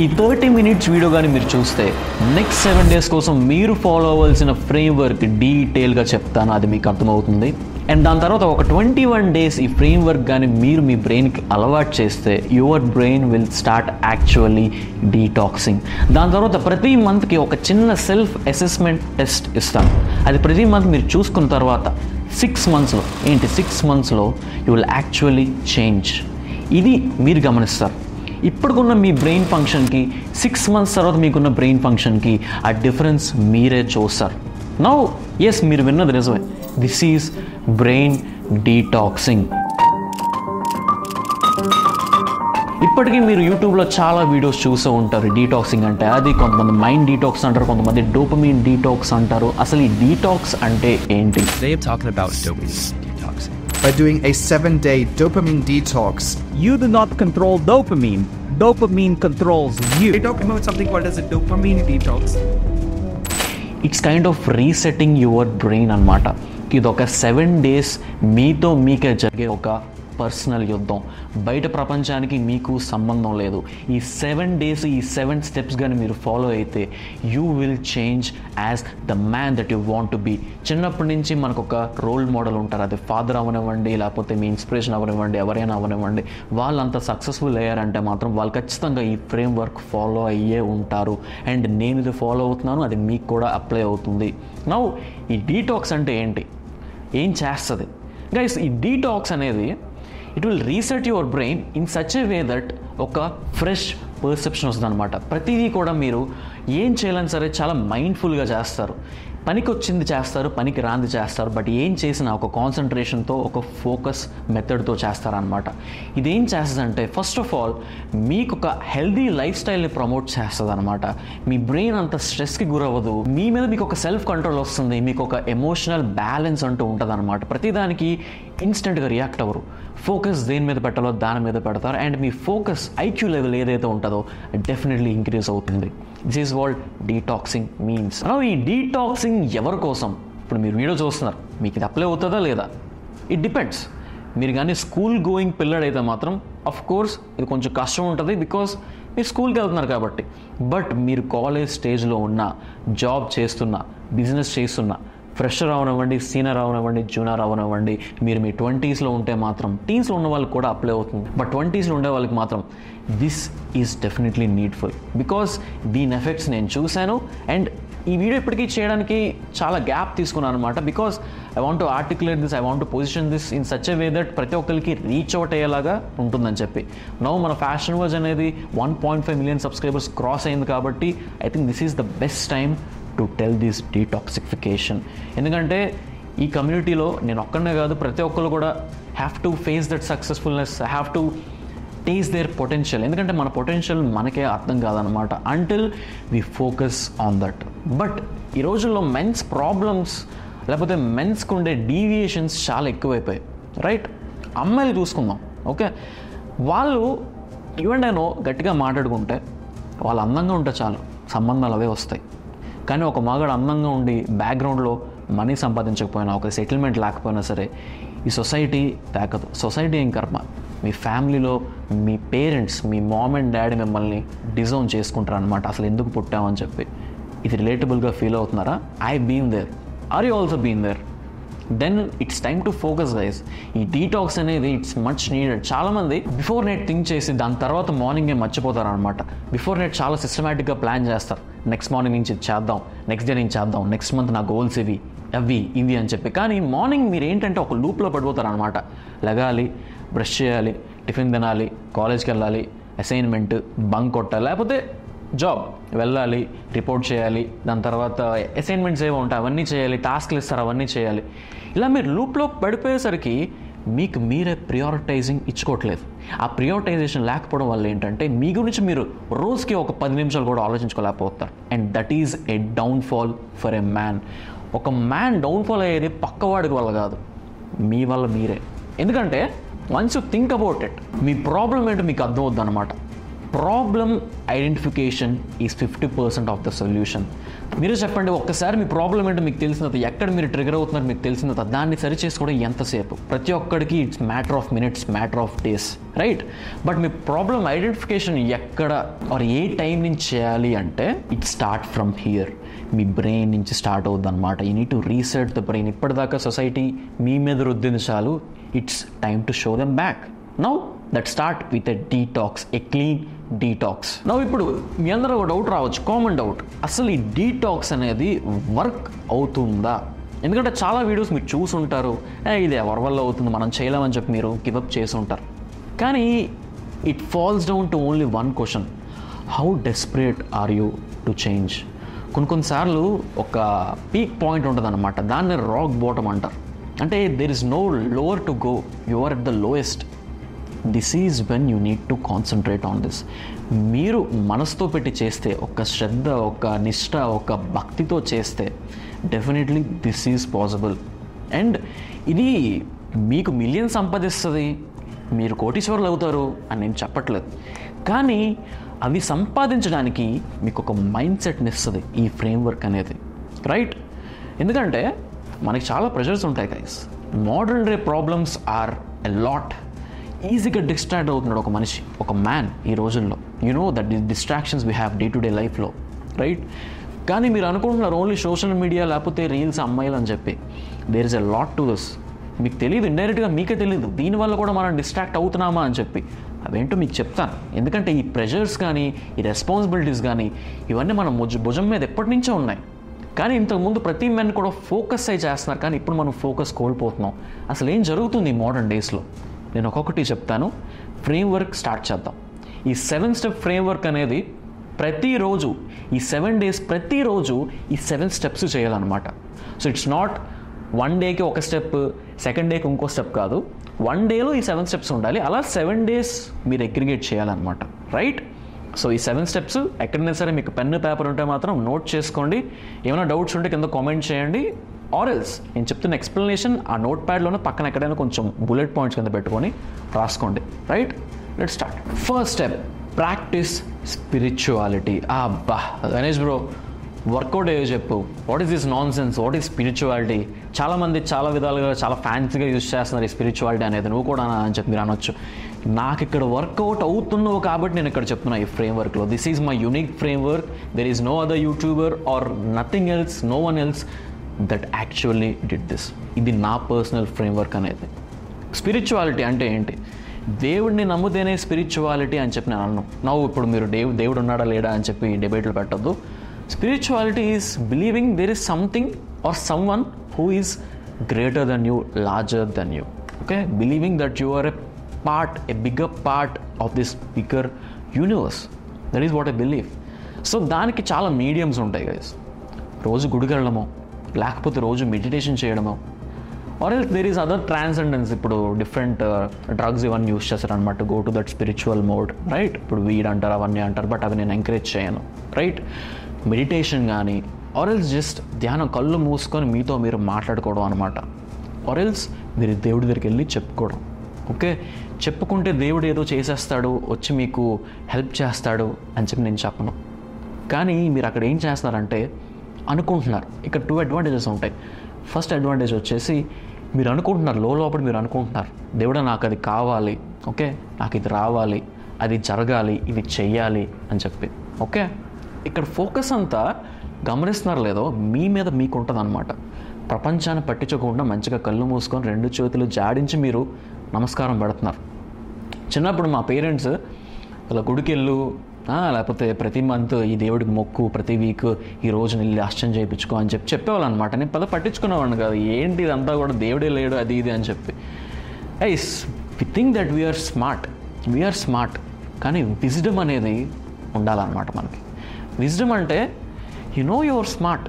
ఈ 30 minutes video కానీ మీరు చూస్తే నెక్స్ట్ 7 days కోసం మీరు ఫాలో అవ్వాల్సిన ఫ్రేమ్వర్క్ డీటెయిల్గా చెప్తాను, అది మీకు అర్థమవుతుంది. అండ్ దాని తర్వాత ఒక 21 days ఈ ఫ్రేమ్వర్క్ కానీ మీరు మీ బ్రెయిన్కి అలవాటు చేస్తే your brain will start actually detoxing. దాని తర్వాత ప్రతి మంత్కి ఒక చిన్న సెల్ఫ్ అసెస్మెంట్ టెస్ట్ ఇస్తాను. అది ప్రతి మంత్ మీరు చూసుకున్న తర్వాత 6 monthsలో యూ విల్ యాక్చువల్లీ చేంజ్. ఇది మీరు గమనిస్తారు. ఇప్పుడుకున్న మీ బ్రెయిన్ ఫంక్షన్కి 6 months తర్వాత మీకున్న బ్రెయిన్ ఫంక్షన్కి ఆ డిఫరెన్స్ మీరే చూస్తారు. నౌ ఎస్, మీరు విన్నది నిజమే, దిస్ ఈజ్ బ్రెయిన్ డీటాక్సింగ్. ఇప్పటికీ మీరు యూట్యూబ్లో చాలా వీడియోస్ చూస్తూ ఉంటారు. డీటాక్సింగ్ అంటే అది, కొంతమంది మైండ్ డీటాక్స్ అంటారు, కొంతమంది డోపమైన్ డీటాక్స్ అంటారు. అసలు ఈ డీటాక్స్ అంటే ఏంటి? Today I'm talking about dopamine detoxing. By doing a 7-day dopamine detox. You do not control dopamine. Dopamine controls you. We're talking about something called as a dopamine detox. It's kind of resetting your brain అన్నమాట. ఇది ఒక 7 days మీతో మీకే జరిగే ఒక personal యుద్ధం. బయట ప్రపంచానికి మీకు సంబంధం లేదు. ఈ 7 days, ఈ 7 steps కానీ మీరు ఫాలో అయితే you will change as the man that you want to be. చిన్నప్పటి నుంచి మనకు ఒక రోల్ మోడల్ ఉంటారు. అది ఫాదర్ అవనివ్వండి, లేకపోతే మీ ఇన్స్పిరేషన్ అవనివ్వండి, ఎవరైనా అవనివ్వండి. వాళ్ళంతా సక్సెస్ఫుల్ అయ్యారంటే మాత్రం వాళ్ళు ఖచ్చితంగా ఈ ఫ్రేమ్ వర్క్ ఫాలో అయ్యే ఉంటారు. అండ్ నేను ఇది ఫాలో అవుతున్నాను, అది మీకు కూడా అప్లై అవుతుంది. నౌ ఈ డీటాక్స్ అంటే ఏంటి, ఏం చేస్తుంది గైస్? ఈ డీటాక్స్ అనేది it will reset your brain in such a way that ఒక ఫ్రెష్ పర్సెప్షన్ వస్తుంది అనమాట. ప్రతిదీ కూడా మీరు ఏం చేయాలని సరే చాలా మైండ్ఫుల్గా చేస్తారు. పనికి వచ్చింది చేస్తారు, పనికి రాంది చేస్తారు. బట్ ఏం చేసినా ఒక కాన్సన్ట్రేషన్తో, ఒక ఫోకస్ మెథడ్తో చేస్తారనమాట. ఇదేం చేస్తుందంటే ఫస్ట్ ఆఫ్ ఆల్ మీకు ఒక హెల్దీ లైఫ్ స్టైల్ని ప్రమోట్ చేస్తుంది అనమాట. మీ బ్రెయిన్ అంత స్ట్రెస్కి గురవ్వదు. మీ మీద మీకు ఒక సెల్ఫ్ కంట్రోల్ వస్తుంది. మీకు ఒక ఎమోషనల్ బ్యాలెన్స్ అంటూ ఉంటుంది అనమాట. ప్రతిదానికి ఇన్స్టెంట్గా రియాక్ట్ అవ్వరు. ఫోకస్ దేని మీద పెట్టాలో దాని మీద పెడతారు. అండ్ మీ ఫోకస్ ఐక్యూ లెవెల్ ఏదైతే ఉంటుందో డెఫినెట్లీ ఇంక్రీజ్ అవుతుంది. This is what detoxing means. ఈ డీటాక్సింగ్ ఎవరి కోసం? ఇప్పుడు మీరు వీడియో చూస్తున్నారు, మీకు ఇది అప్లై అవుతుందా లేదా? It depends. మీరు కానీ స్కూల్ గోయింగ్ పిల్లడైతే మాత్రం అఫ్ కోర్స్ ఇది కొంచెం కష్టం ఉంటుంది, బికాస్ మీరు స్కూల్కి వెళ్తున్నారు కాబట్టి. బట్ మీరు కాలేజ్ స్టేజ్లో ఉన్న, జాబ్ చేస్తున్నా, బిజినెస్ చేస్తున్నా, ఫ్రెషర్ అవనివ్వండి, సీనియర్ అవనివ్వండి, జూనియర్ అవనివ్వండి, మీరు మీ 20sలో ఉంటే మాత్రం, టీన్స్లో ఉన్న వాళ్ళకి కూడా అప్లై అవుతుంది. బట్ 20sలో ఉండే వాళ్ళకి మాత్రం this is definitely needful, because దీని ఎఫెక్ట్స్ నేను చూశాను. అండ్ ఈ వీడియో ఇప్పటికీ చేయడానికి చాలా గ్యాప్ తీసుకున్నాను అనమాట. Because I want to articulate this, I want to position this in such a way that ప్రతి ఒక్కరికి రీచ్ అవుట్ అయ్యేలాగా ఉంటుందని చెప్పి. నౌ మన ఫ్యాషన్ వర్జ్ అనేది 1.5 million సబ్స్క్రైబర్స్ క్రాస్ అయింది కాబట్టి I think this is the best time to tell this detoxification. ఎందుకంటే ఈ కమ్యూనిటీలో నేను ఒక్కనే కాదు, ప్రతి ఒక్కరు కూడా have to face that successfulness, have to taste their potential. ఎందుకంటే మన పొటెన్షియల్ మనకే అర్థం కాదనమాట until we focus on that. But ఈ రోజుల్లో మెన్స్ ప్రాబ్లమ్స్, లేకపోతే మెన్స్కి ఉండే డీవియేషన్స్ చాలా ఎక్కువైపోయాయి, రైట్? అమ్మాయిలు చూసుకుందాం, ఓకే? వాళ్ళు ఈవెన్ నేను గట్టిగా మాట్లాడుకుంటే వాళ్ళు అందంగా ఉంటే చాలు, సంబంధాలు అవే వస్తాయి. కానీ ఒక మగాడు అందంగా ఉండి బ్యాక్గ్రౌండ్లో మనీ సంపాదించకపోయినా, ఒక సెటిల్మెంట్ లేకపోయినా సరే ఈ సొసైటీ తాకదు. సొసైటీ ఏం కర్మ, మీ ఫ్యామిలీలో మీ పేరెంట్స్, మీ మామ్ అండ్ డాడీ మిమ్మల్ని డిజోన్ చేసుకుంటారు అనమాట, అసలు ఎందుకు పుట్టామని చెప్పి. ఇది రిలేటబుల్గా ఫీల్ అవుతున్నారా? I been there. Are you also been there? Then it's time to focus guys. ఈ డీటాక్స్ అనేది ఇట్స్ మచ్ నీడెడ్. చాలామంది బిఫోర్ నైట్ థింక్ చేసి దాని తర్వాత మార్నింగే మర్చిపోతారు అనమాట. బిఫోర్ నైట్ చాలా సిస్టమేటిక్గా ప్లాన్ చేస్తారు. నెక్స్ట్ మార్నింగ్ నుంచి చేద్దాం, నెక్స్ట్ డే నుంచి చేద్దాం, నెక్స్ట్ మంత్ నా గోల్స్ ఇవి ఇవి అని చెప్పి. కానీ మార్నింగ్ మీరు ఏంటంటే ఒక లూప్లో పడిపోతారు అనమాట. లెగాలి, బ్రష్ చేయాలి, టిఫిన్ తినాలి, కాలేజ్కి వెళ్ళాలి, అసైన్మెంట్, బంక్ కొట్టాలి, లేకపోతే జాబ్ వెళ్ళాలి, రిపోర్ట్ చేయాలి, దాని తర్వాత అసైన్మెంట్స్ ఏవో ఉంటాయి అవన్నీ చేయాలి, టాస్క్లు ఇస్తారు అవన్నీ చేయాలి. ఇలా మీరు లూప్లో పడిపోయేసరికి మీకు మీరే ప్రియారిటైజింగ్ ఇచ్చుకోవట్లేదు. ఆ ప్రియారిటైజేషన్ లేకపోవడం వల్ల ఏంటంటే మీ గురించి మీరు రోజుకి ఒక 10 నిమిషాలు కూడా ఆలోచించుకోలేకపోతారు. And that is a downfall for a man. ఒక మ్యాన్ డౌన్ఫాల్ అయ్యేది పక్కవాడికి వల్ల కాదు, మీ వల్ల మీరే. ఎందుకంటే once you think about it, మీ ప్రాబ్లం ఏంటో మీకు అర్థమవుద్ది అనమాట. Problem identification is 50% of the solution. మీరు చెప్పండి, ఒక్కసారి మీ ప్రాబ్లం ఏంటో మీకు తెలిసిన తర్వాత, ఎక్కడ మీరు ట్రిగర్ అవుతున్నారు మీకు తెలిసిన తర్వాత, దాన్ని సరి చేసుకోవడం ఎంతసేపు? ప్రతి ఒక్కడికి it's matter of minutes, matter of days, right? But me problem identification ఎక్కడ ఆర్ ఏ టైం నుంచి చేయాలి అంటే it start from here. Me brain నుంచి స్టార్ట్ అవుద్ది అనమాట. You need to reset the brain. ఇప్పటిదాకా సొసైటీ మీ మీద రుద్దింది చాలు, it's time to show them back. Now that start with a detox, a clean detox. నవ్వు ఇప్పుడు మీ అందరూ ఒక డౌట్ రావచ్చు, కామన్ డౌట్, అసలు ఈ డీటాక్స్ అనేది వర్క్ అవుతుందా? ఎందుకంటే చాలా వీడియోస్ మీరు చూసుంటారు, ఇది ఎవరి వల్ల అవుతుంది, మనం చేయలేమని చెప్పి మీరు గివప్ చేసి ఉంటారు. కానీ it falls down to only one question: how desperate are you to change? కొన్నిసార్లు ఒక పీక్ పాయింట్ ఉంటుంది అనమాట, దాన్ని రాక్ బాటమ్ అంటారు. అంటే there is no lower to go, you are at the lowest. This is when you need to concentrate on this. మీరు మనసుతో పెట్టి చేస్తే, ఒక శ్రద్ధ, ఒక నిష్ఠ, ఒక భక్తితో చేస్తే definitely this is possible. And ఇది మీకు మిలియన్ సంపాదిస్తుంది, మీరు కోటీశ్వరులు అవుతారు అని నేను చెప్పట్లేదు. కానీ అవి సంపాదించడానికి మీకు ఒక మైండ్ సెట్ని ఇస్తుంది ఈ ఫ్రేమ్వర్క్ అనేది, రైట్? ఎందుకంటే మనకి చాలా ప్రెషర్స్ ఉంటాయి guys. Modern day problems are a lot. ఈజీగా డిస్ట్రాక్ట్ అవుతున్నాడు ఒక మనిషి, ఒక మ్యాన్ ఈ రోజుల్లో. You know that distractions we have day to day లైఫ్లో, రైట్? కానీ మీరు అనుకుంటున్నారు ఓన్లీ సోషల్ మీడియా లేకపోతే రీల్స్, అమ్మాయిలు అని చెప్పి. There is a lot to this. మీకు తెలియదు, ఇండైరెక్ట్గా మీకే తెలియదు దీనివల్ల కూడా మనం డిస్ట్రాక్ట్ అవుతున్నామా అని చెప్పి. అవేంటో మీకు చెప్తాను. ఎందుకంటే ఈ ప్రెషర్స్ కానీ, ఈ రెస్పాన్సిబిలిటీస్ కానీ, ఇవన్నీ మన భుజం మీద ఎప్పటి నుంచో ఉన్నాయి. కానీ ఇంతకుముందు ప్రతి మెన్ కూడా ఫోకస్ అయి చేస్తున్నారు, కానీ ఇప్పుడు మనం ఫోకస్ కోల్పోతున్నాం. అసలు ఏం జరుగుతుంది ఈ మోడర్న్ డేస్లో? నేను ఒక్కొక్కటి చెప్తాను. ఫ్రేమ్వర్క్ స్టార్ట్ చేద్దాం. ఈ 7 స్టెప్ ఫ్రేమ్వర్క్ అనేది ప్రతిరోజు, ఈ 7 days ప్రతిరోజు ఈ 7 steps చేయాలన్నమాట. సో ఇట్స్ నాట్ 1 dayకి ఒక స్టెప్, సెకండ్ డేకి ఇంకో స్టెప్ కాదు. 1 dayలో ఈ 7 steps ఉండాలి. అలా 7 days మీరు అగ్రిగేట్ చేయాలన్నమాట, రైట్? సో ఈ 7 steps ఎక్కడైనా సరే మీకు పెన్ను పేపర్ ఉంటే మాత్రం నోట్ చేసుకోండి. ఏమైనా డౌట్స్ ఉంటే కింద కామెంట్ చేయండి. ఆర్ ఎల్స్ నేను చెప్తున్న ఎక్స్ప్లెనేషన్ ఆ నోట్ ప్యాడ్లోనే పక్కన ఎక్కడైనా కొంచెం బుల్లెట్ పాయింట్స్ కింద పెట్టుకొని రాసుకోండి, right? Let's start. First step, practice spirituality. అబ్బా గణేష్ బ్రో, వర్కౌట్ అయ్యో చెప్పు. What is this non sense? What is spirituality? చాలామంది చాలా విధాలుగా చాలా ఫ్యాన్సీగా యూజ్ చేస్తున్నారు ఈ స్పిరిచువాలిటీ అనేది. నువ్వు కూడా అని చెప్పి మీరు అనొచ్చు. నాకు ఇక్కడ వర్కౌట్ అవుతున్నావు కాబట్టి నేను ఇక్కడ చెప్తున్నా ఈ ఫ్రేమ్వర్క్లో. This is my unique framework. There is no other YouTuber or nothing else, no one else that actually did this. ఇది నా పర్సనల్ ఫ్రేమ్వర్క్ అనేది. స్పిరిచువాలిటీ అంటే ఏంటి? దేవుడిని నమ్ముతేనే స్పిరిచువాలిటీ అని చెప్పి నేను అన్నాను. నవ్వు ఇప్పుడు మీరు దేవుడు ఉన్నాడా లేడా అని చెప్పి డిబేట్లు పెట్టద్దు. Spirituality is believing there is something or someone who is greater than you, larger than you. Okay, believing that you are a part, a bigger part of this bigger universe. That is what I believe. So దానికి చాలా mediums ఉంటాయి guys. రోజు గుడికి వెళ్ళడమో, లేకపోతే రోజు meditation చేయడమో, or else there is other transcendence. ఇప్పుడు different drugs ఇవన్నీ యూస్ చేస్తారనమాట, go to that spiritual mode, right? ఇప్పుడు వీడ్ అంటారు, అవన్నీ అంటారు, బట్ అవి నేను ఎంకరేజ్ చేయను, రైట్? మెడిటేషన్ కానీ, ఆర్ ఎల్స్ జస్ట్ ధ్యానం, కళ్ళు మూసుకొని మీతో మీరు మాట్లాడుకోవడం అనమాట. ఆర్ ఎల్స్ మీరు దేవుడి దగ్గరికి వెళ్ళి చెప్పుకోవడం. ఓకే, చెప్పుకుంటే దేవుడు ఏదో చేసేస్తాడు, వచ్చి మీకు హెల్ప్ చేస్తాడు అని చెప్పి నేను చెప్పను. కానీ మీరు అక్కడ ఏం చేస్తున్నారంటే అనుకుంటున్నారు. ఇక్కడ 2 advantages ఉంటాయి. ఫస్ట్ అడ్వాంటేజ్ వచ్చేసి మీరు అనుకుంటున్నారు, లోపల మీరు అనుకుంటున్నారు, దేవుడా నాకు అది కావాలి, ఓకే, నాకు ఇది రావాలి, అది జరగాలి, ఇది చెయ్యాలి అని చెప్పి. ఓకే, ఇక్కడ ఫోకస్ అంతా గమనిస్తున్నారు లేదో మీ మీద మీకు ఉంటుంది అనమాట. ప్రపంచాన్ని పట్టించకుండా మంచిగా కళ్ళు మూసుకొని 2 చేతులు జాడించి మీరు నమస్కారం పెడుతున్నారు. చిన్నప్పుడు మా పేరెంట్స్ ఇలా గుడికి వెళ్ళు, లేకపోతే ప్రతి మంత్ ఈ దేవుడికి మొక్కు, ప్రతి వీక్ ఈ రోజు వెళ్ళి అర్చన చేయించుకో అని చెప్పి చెప్పేవాళ్ళు అనమాట. నేను పట్టించుకునేవాడిని కాదు, ఏంటి ఇదంతా కూడా దేవుడే లేడు అది ఇది అని చెప్పి. As we think that we're smart, కానీ విజ్డమ్ అనేది ఉండాలన్నమాట మనకి. విజ్డమ్ అంటే యు నో యువర్ స్మార్ట్,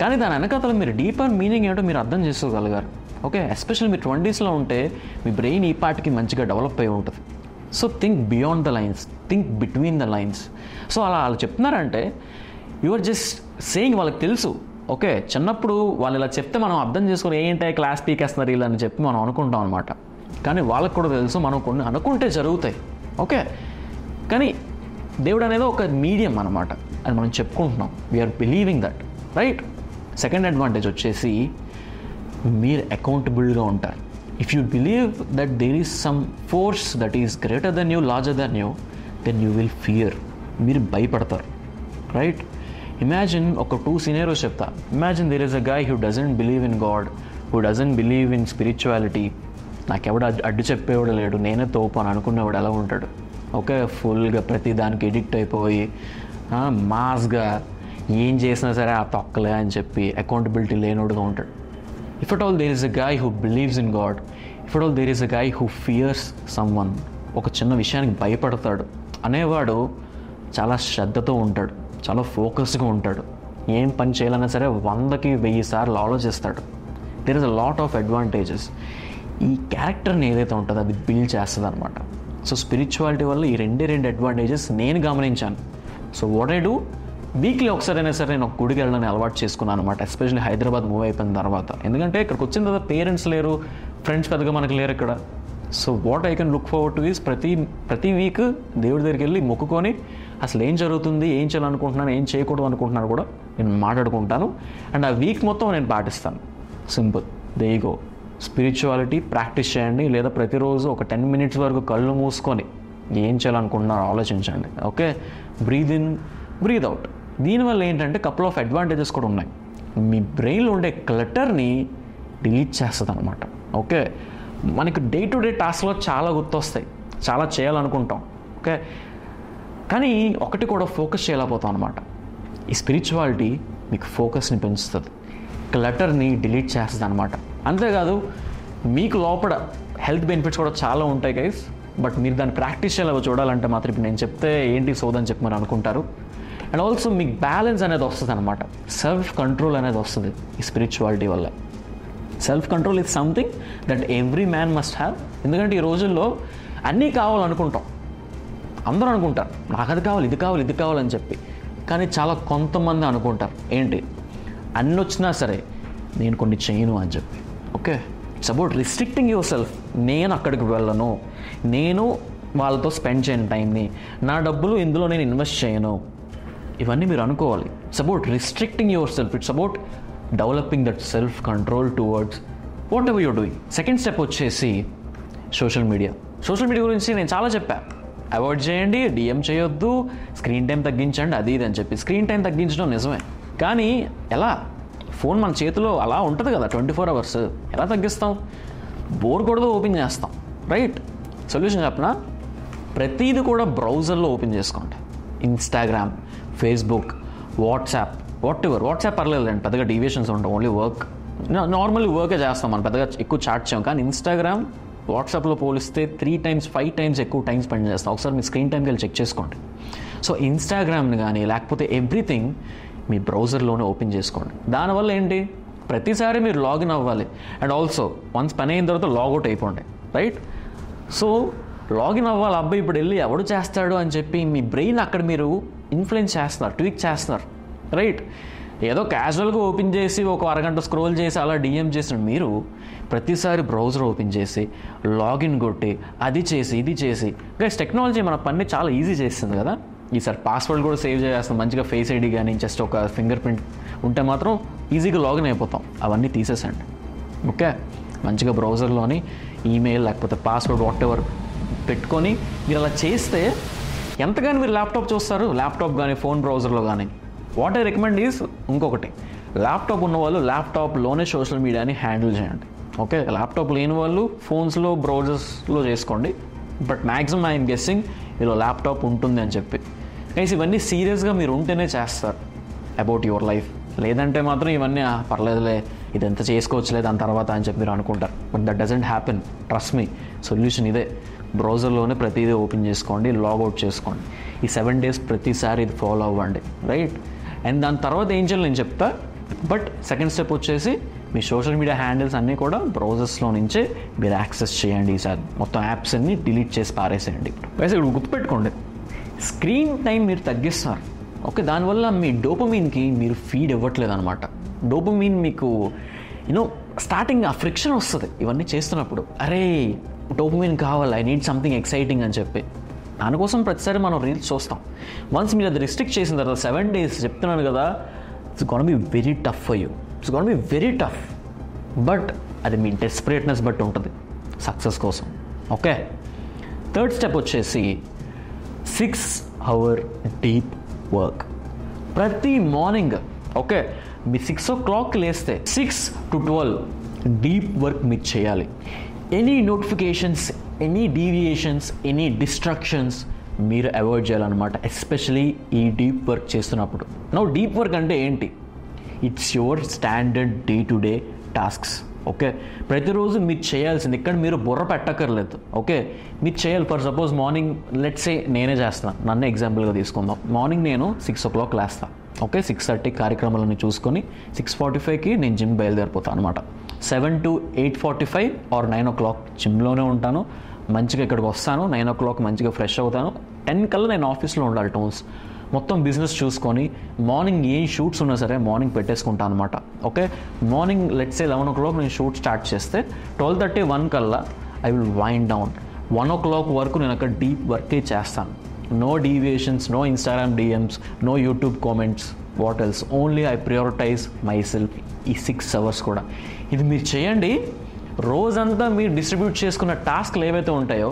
కానీ దాని వెనకాతల మీరు డీపర్ మీనింగ్ ఏంటో మీరు అర్థం చేసుకోగలిగారు. ఓకే, ఎస్పెషల్లీ మీరు 20sలో ఉంటే మీ బ్రెయిన్ ఈ పార్ట్కి మంచిగా డెవలప్ అయి ఉంటుంది. So think beyond the lines, think between the lines. So అలా వాళ్ళు చెప్తున్నారంటే యువర్ జస్ట్ సేయింగ్, వాళ్ళకి తెలుసు. ఓకే, చిన్నప్పుడు వాళ్ళు ఇలా చెప్తే మనం అర్థం చేసుకొని ఏంటంటే క్లాస్ పీకేస్తున్నారు ఇలా అని చెప్పి మనం అనుకుంటాం అనమాట. కానీ వాళ్ళకి కూడా తెలుసు మనం కొన్ని అనుకుంటే జరుగుతాయి. ఓకే, కానీ దేవుడు అనేది ఒక మీడియం అనమాట అని మనం చెప్పుకుంటున్నాం. We are believing that, right? Second advantage వచ్చేసి మీరు అకౌంటబుల్గా ఉంటారు. If you believe that there is some force that is greater than you, larger than you, then you will fear. మీరు భయపడతారు, రైట్? ఇమాజిన్ ఒక 2 scenarios చెప్తా. Imagine there is a guy who doesn't believe in God, who doesn't believe in spirituality. నాకెవడు అడ్డు చెప్పేవాడు లేడు, నేనే తోపు అని అనుకునేవాడు ఎలా ఉంటాడు? ఓకే, ఫుల్గా ప్రతి దానికి ఎడిక్ట్ అయిపోయి మాస్గా ఏం చేసినా సరే ఆ తొక్కలే అని చెప్పి అకౌంటబిలిటీ లేనోడుగా ఉంటాడు. If at all there is a guy who believes in God, if at all there is a guy who fears someone, ఒక చిన్న విషయానికి భయపడతాడు అనేవాడు చాలా శ్రద్ధతో ఉంటాడు, చాలా ఫోకస్గా ఉంటాడు. ఏం పని చేయాలన్నా సరే 100కి 1000 సార్లు ఆలోచిస్తాడు. There is a lot of advantages. ఈ క్యారెక్టర్ని ఏదైతే ఉంటుందో అది బిల్డ్ చేస్తుంది అనమాట. సో స్పిరిచువాలిటీ వల్ల ఈ 2 అడ్వాంటేజెస్ నేను గమనించాను. So what I do, weekly ఒకసారైనా సరే నేను ఒక గుడికి వెళ్ళడానికి అలవాటు చేసుకున్నాను అనమాట. ఎస్పెషల్లీ హైదరాబాద్ మూవ్ అయిపోయిన తర్వాత. ఎందుకంటే ఇక్కడికి వచ్చిన తర్వాత పేరెంట్స్ లేరు, ఫ్రెండ్స్ పెద్దగా మనకు లేరు ఇక్కడ. So what I can look forward to is ప్రతి వీక్ దేవుడి దగ్గరికి వెళ్ళి మొక్కుకొని అసలు ఏం జరుగుతుంది, ఏం చేయాలనుకుంటున్నాను, ఏం చేయకూడదు అనుకుంటున్నాను కూడా నేను మాట్లాడుకుంటాను. అండ్ ఆ వీక్ మొత్తం నేను పాటిస్తాను. Simple, they go. Spirituality practice చేయండి, లేదా ప్రతిరోజు ఒక 10 minutes వరకు కళ్ళు మూసుకొని ఏం చేయాలనుకుంటున్నారో ఆలోచించండి. Okay, breathe in, breathe out. దీనివల్ల ఏంటంటే కపుల్ ఆఫ్ అడ్వాంటేజెస్ కూడా ఉన్నాయి. మీ బ్రెయిన్లో ఉండే క్లటర్ని డిలీట్ చేస్తుంది అనమాట. ఓకే, మనకి డే టు డే టాస్క్లో చాలా గుర్తొస్తాయి, చాలా చేయాలనుకుంటాం. ఓకే, కానీ ఒకటి కూడా ఫోకస్ చేయలేకపోతాం అనమాట. ఈ స్పిరిచువాలిటీ మీకు ఫోకస్ని పెంచుతుంది, క్లటర్ని డిలీట్ చేస్తుంది అనమాట. అంతేకాదు మీకు లోపల హెల్త్ బెనిఫిట్స్ కూడా చాలా ఉంటాయి గైస్. బట్ మీరు దాన్ని ప్రాక్టీస్ చేయాలో చూడాలంటే మాత్రం ఇప్పుడు నేను చెప్తే ఏంటి సోదని చెప్పి మీరు అనుకుంటారు. అండ్ ఆల్సో మీకు బ్యాలెన్స్ అనేది వస్తుంది అనమాట, సెల్ఫ్ కంట్రోల్ అనేది వస్తుంది ఈ స్పిరిచువాలిటీ వల్ల. Self control is something that every man must have. ఎందుకంటే ఈ రోజుల్లో అన్నీ కావాలనుకుంటాం, అందరూ అనుకుంటారు నాకు అది కావాలి, ఇది కావాలి, ఇది కావాలని చెప్పి. కానీ చాలా కొంతమంది అనుకుంటారు ఏంటి, అన్నీ వచ్చినా సరే నేను కొన్ని చేయను అని చెప్పి. Okay, it's about restricting your self. నేను అక్కడికి వెళ్ళను, నేను వాళ్ళతో స్పెండ్ చేయను టైంని, నా డబ్బులు ఇందులో నేను ఇన్వెస్ట్ చేయను, ఇవన్నీ మీరు అనుకోవాలి. It's about restricting your self. It's about developing that self control towards what ever you're doing. Second step వచ్చేసి సోషల్ మీడియా. సోషల్ మీడియా గురించి నేను చాలా చెప్పాను. అవాయిడ్ చేయండి, డిఎం చేయొద్దు, స్క్రీన్ టైం తగ్గించండి, అది ఇది అని చెప్పి. స్క్రీన్ టైం తగ్గించడం నిజమే, కానీ ఎలా? ఫోన్ మన చేతిలో అలా ఉంటుంది కదా 24 hours. ఎలా తగ్గిస్తాం? బోర్ కొడదో ఓపెన్ చేస్తాం, రైట్? సొల్యూషన్ చెప్పనా, ప్రతిదీ కూడా బ్రౌజర్లో ఓపెన్ చేసుకోండి. ఇన్స్టాగ్రామ్, ఫేస్బుక్, వాట్సాప్, వాట్సాప్ పర్లేదండి, పెద్దగా డీవియేషన్స్ ఉంటాం. ఓన్లీ వర్క్, నార్మల్లీ వర్కే చేస్తాం, మనం పెద్దగా ఎక్కువ చాట్ చేయం. కానీ ఇన్స్టాగ్రామ్, వాట్సాప్లో పోలిస్తే 3 times 5 times ఎక్కువ టైం స్పెండ్ చేస్తాం. ఒకసారి మీ స్క్రీన్ టైంకి వెళ్ళి చెక్ చేసుకోండి. సో ఇన్స్టాగ్రామ్ని కానీ లేకపోతే ఎవ్రీథింగ్ మీ బ్రౌజర్లోనే ఓపెన్ చేసుకోండి. దానివల్ల ఏంటి, ప్రతిసారి మీరు లాగిన్ అవ్వాలి. అండ్ ఆల్సో వన్స్ పని అయిన తర్వాత లాగౌట్ అయిపోండి, రైట్? సో లాగిన్ అవ్వాలి, అబ్బాయి ఇప్పుడు వెళ్ళి ఎవడు చేస్తాడు అని చెప్పి మీ బ్రెయిన్ అక్కడ మీరు ఇన్ఫ్లుయెన్స్ చేస్తున్నారు, ట్వీక్ చేస్తున్నారు, రైట్? ఏదో క్యాజువల్గా ఓపెన్ చేసి ఒక అరగంట స్క్రోల్ చేసి అలా డిఎం చేసిన మీరు ప్రతిసారి బ్రౌజర్ ఓపెన్ చేసి లాగిన్ కొట్టి అది చేసి ఇది చేసి, గైస్ టెక్నాలజీ మన పని చాలా ఈజీ చేస్తుంది కదా. ఈసారి పాస్వర్డ్ కూడా సేవ్ చేస్తాం, మంచిగా ఫేస్ ఐడి కానీ జస్ట్ ఒక ఫింగర్ ప్రింట్ ఉంటే మాత్రం ఈజీగా లాగిన్ అయిపోతాం. అవన్నీ తీసేసండి. ఓకే, మంచిగా బ్రౌజర్లోని ఈమెయిల్ లేకపోతే పాస్వర్డ్ వాట్ ఎవర్ పెట్టుకొని మీరు అలా చేస్తే ఎంతగానో మీరు ల్యాప్టాప్ చూస్తారు, ల్యాప్టాప్ కానీ ఫోన్ బ్రౌజర్లో కానీ. వాట్ ఐ రికమెండ్ ఈజ్ ఇంకొకటి, ల్యాప్టాప్ ఉన్న వాళ్ళు ల్యాప్టాప్లోనే సోషల్ మీడియాని హ్యాండిల్ చేయండి. ఓకే, ల్యాప్టాప్ లేని వాళ్ళు ఫోన్స్లో బ్రౌజర్స్లో చేసుకోండి. బట్ మ్యాక్సిమం ఐఎమ్ గెస్సింగ్ ఇలా ల్యాప్టాప్ ఉంటుంది అని చెప్పి. గైస్ ఇవన్నీ సీరియస్గా మీరు ఉంటేనే చేస్తారు అబౌట్ యువర్ లైఫ్. లేదంటే మాత్రం ఇవన్నీ పర్లేదులే, ఇదంతా చేసుకోవచ్చులే దాని తర్వాత అని చెప్పి మీరు అనుకుంటారు. But that doesn't happen, trust me. Solution ఇదే, బ్రౌజర్లోనే ప్రతిదీ ఓపెన్ చేసుకోండి, లాగౌట్ చేసుకోండి. ఈ 7 days ప్రతిసారి ఇది ఫాలో అవ్వండి, రైట్? అండ్ దాని తర్వాత ఏం చేయాలి నేను చెప్తా. బట్ సెకండ్ స్టెప్ వచ్చేసి మీ సోషల్ మీడియా హ్యాండిల్స్ అన్నీ కూడా బ్రౌజర్స్లో నుంచే మీరు యాక్సెస్ చేయండి. ఈసారి మొత్తం యాప్స్ అన్నీ డిలీట్ చేసి పారేసేయండి. వైస్ ఇక్కడ గుర్తుపెట్టుకోండి, స్క్రీన్ టైం మీరు తగ్గిస్తున్నారు. ఓకే, దానివల్ల మీ డోపమీన్కి మీరు ఫీడ్ ఇవ్వట్లేదు అనమాట. డోపమీన్ మీకు స్టార్టింగ్ ఆ ఫ్రిక్షన్ వస్తుంది ఇవన్నీ చేస్తున్నప్పుడు. అరే డోపమీన్ కావాలి, ఐ నీడ్ సంథింగ్ ఎక్సైటింగ్ అని చెప్పి. దానికోసం ప్రతిసారి మనం రీల్స్ చూస్తాం. వన్స్ మీరు అది రిస్ట్రిక్ట్ చేసిన తర్వాత 7 days చెప్తున్నాను కదా, it's gonna be very tough for you. It's gonna be very tough. But అది మీ డెస్పరేట్నెస్ బట్టి ఉంటుంది సక్సెస్ కోసం. ఓకే, థర్డ్ స్టెప్ వచ్చేసి 6 hour డీప్ వర్క్. ప్రతి మార్నింగ్ ఓకే మీ 6 o'clock లేస్తే 6 to 12 డీప్ వర్క్ మీరు చేయాలి. Any notifications, any deviations, any distractions మీరు అవాయిడ్ చేయాలన్నమాట, ఎస్పెషలీ ఈ డీప్ వర్క్ చేస్తున్నప్పుడు. నౌ డీప్ వర్క్ అంటే ఏంటి? It's your standard day to day tasks. Okay, ప్రతిరోజు మీరు చేయాల్సింది, ఇక్కడ మీరు బుర్ర పెట్టక్కర్లేదు. ఓకే, మీరు చేయాలి. For suppose morning let's say నేనే చేస్తాను, నన్ను ఎగ్జాంపుల్గా తీసుకుందాం. మార్నింగ్ నేను 6 o'clock లేస్తాను. ఓకే, 6:30 కార్యక్రమాలను చూసుకొని 6:45కి నేను జిమ్ బయలుదేరిపోతాను అనమాట. 7 to 8:45 ఆర్ 9 o'clock జిమ్లోనే ఉంటాను. మంచిగా ఇక్కడికి వస్తాను, 9 o'clock మంచిగా ఫ్రెష్ అవుతాను. 10 కల్లా నేను ఆఫీస్లో ఉండాలి. టోన్స్ మొత్తం బిజినెస్ చూసుకొని మార్నింగ్ ఏ షూట్స్ ఉన్నా సరే మార్నింగ్ పెట్టేసుకుంటాను అనమాట. Okay, morning let's say 11 o'clock నేను షూట్ స్టార్ట్ చేస్తే 12:30, 1 కల్లా I will wind down. 1 o'clock వరకు నేను అక్కడ డీప్ వర్కే చేస్తాను. No deviations, no Instagram DMs, no YouTube comments, what else. Only I prioritize myself. ఈ 6 hours కూడా ఇది మీరు చేయండి. రోజంతా మీరు డిస్ట్రిబ్యూట్ చేసుకున్న టాస్క్లు ఏవైతే ఉంటాయో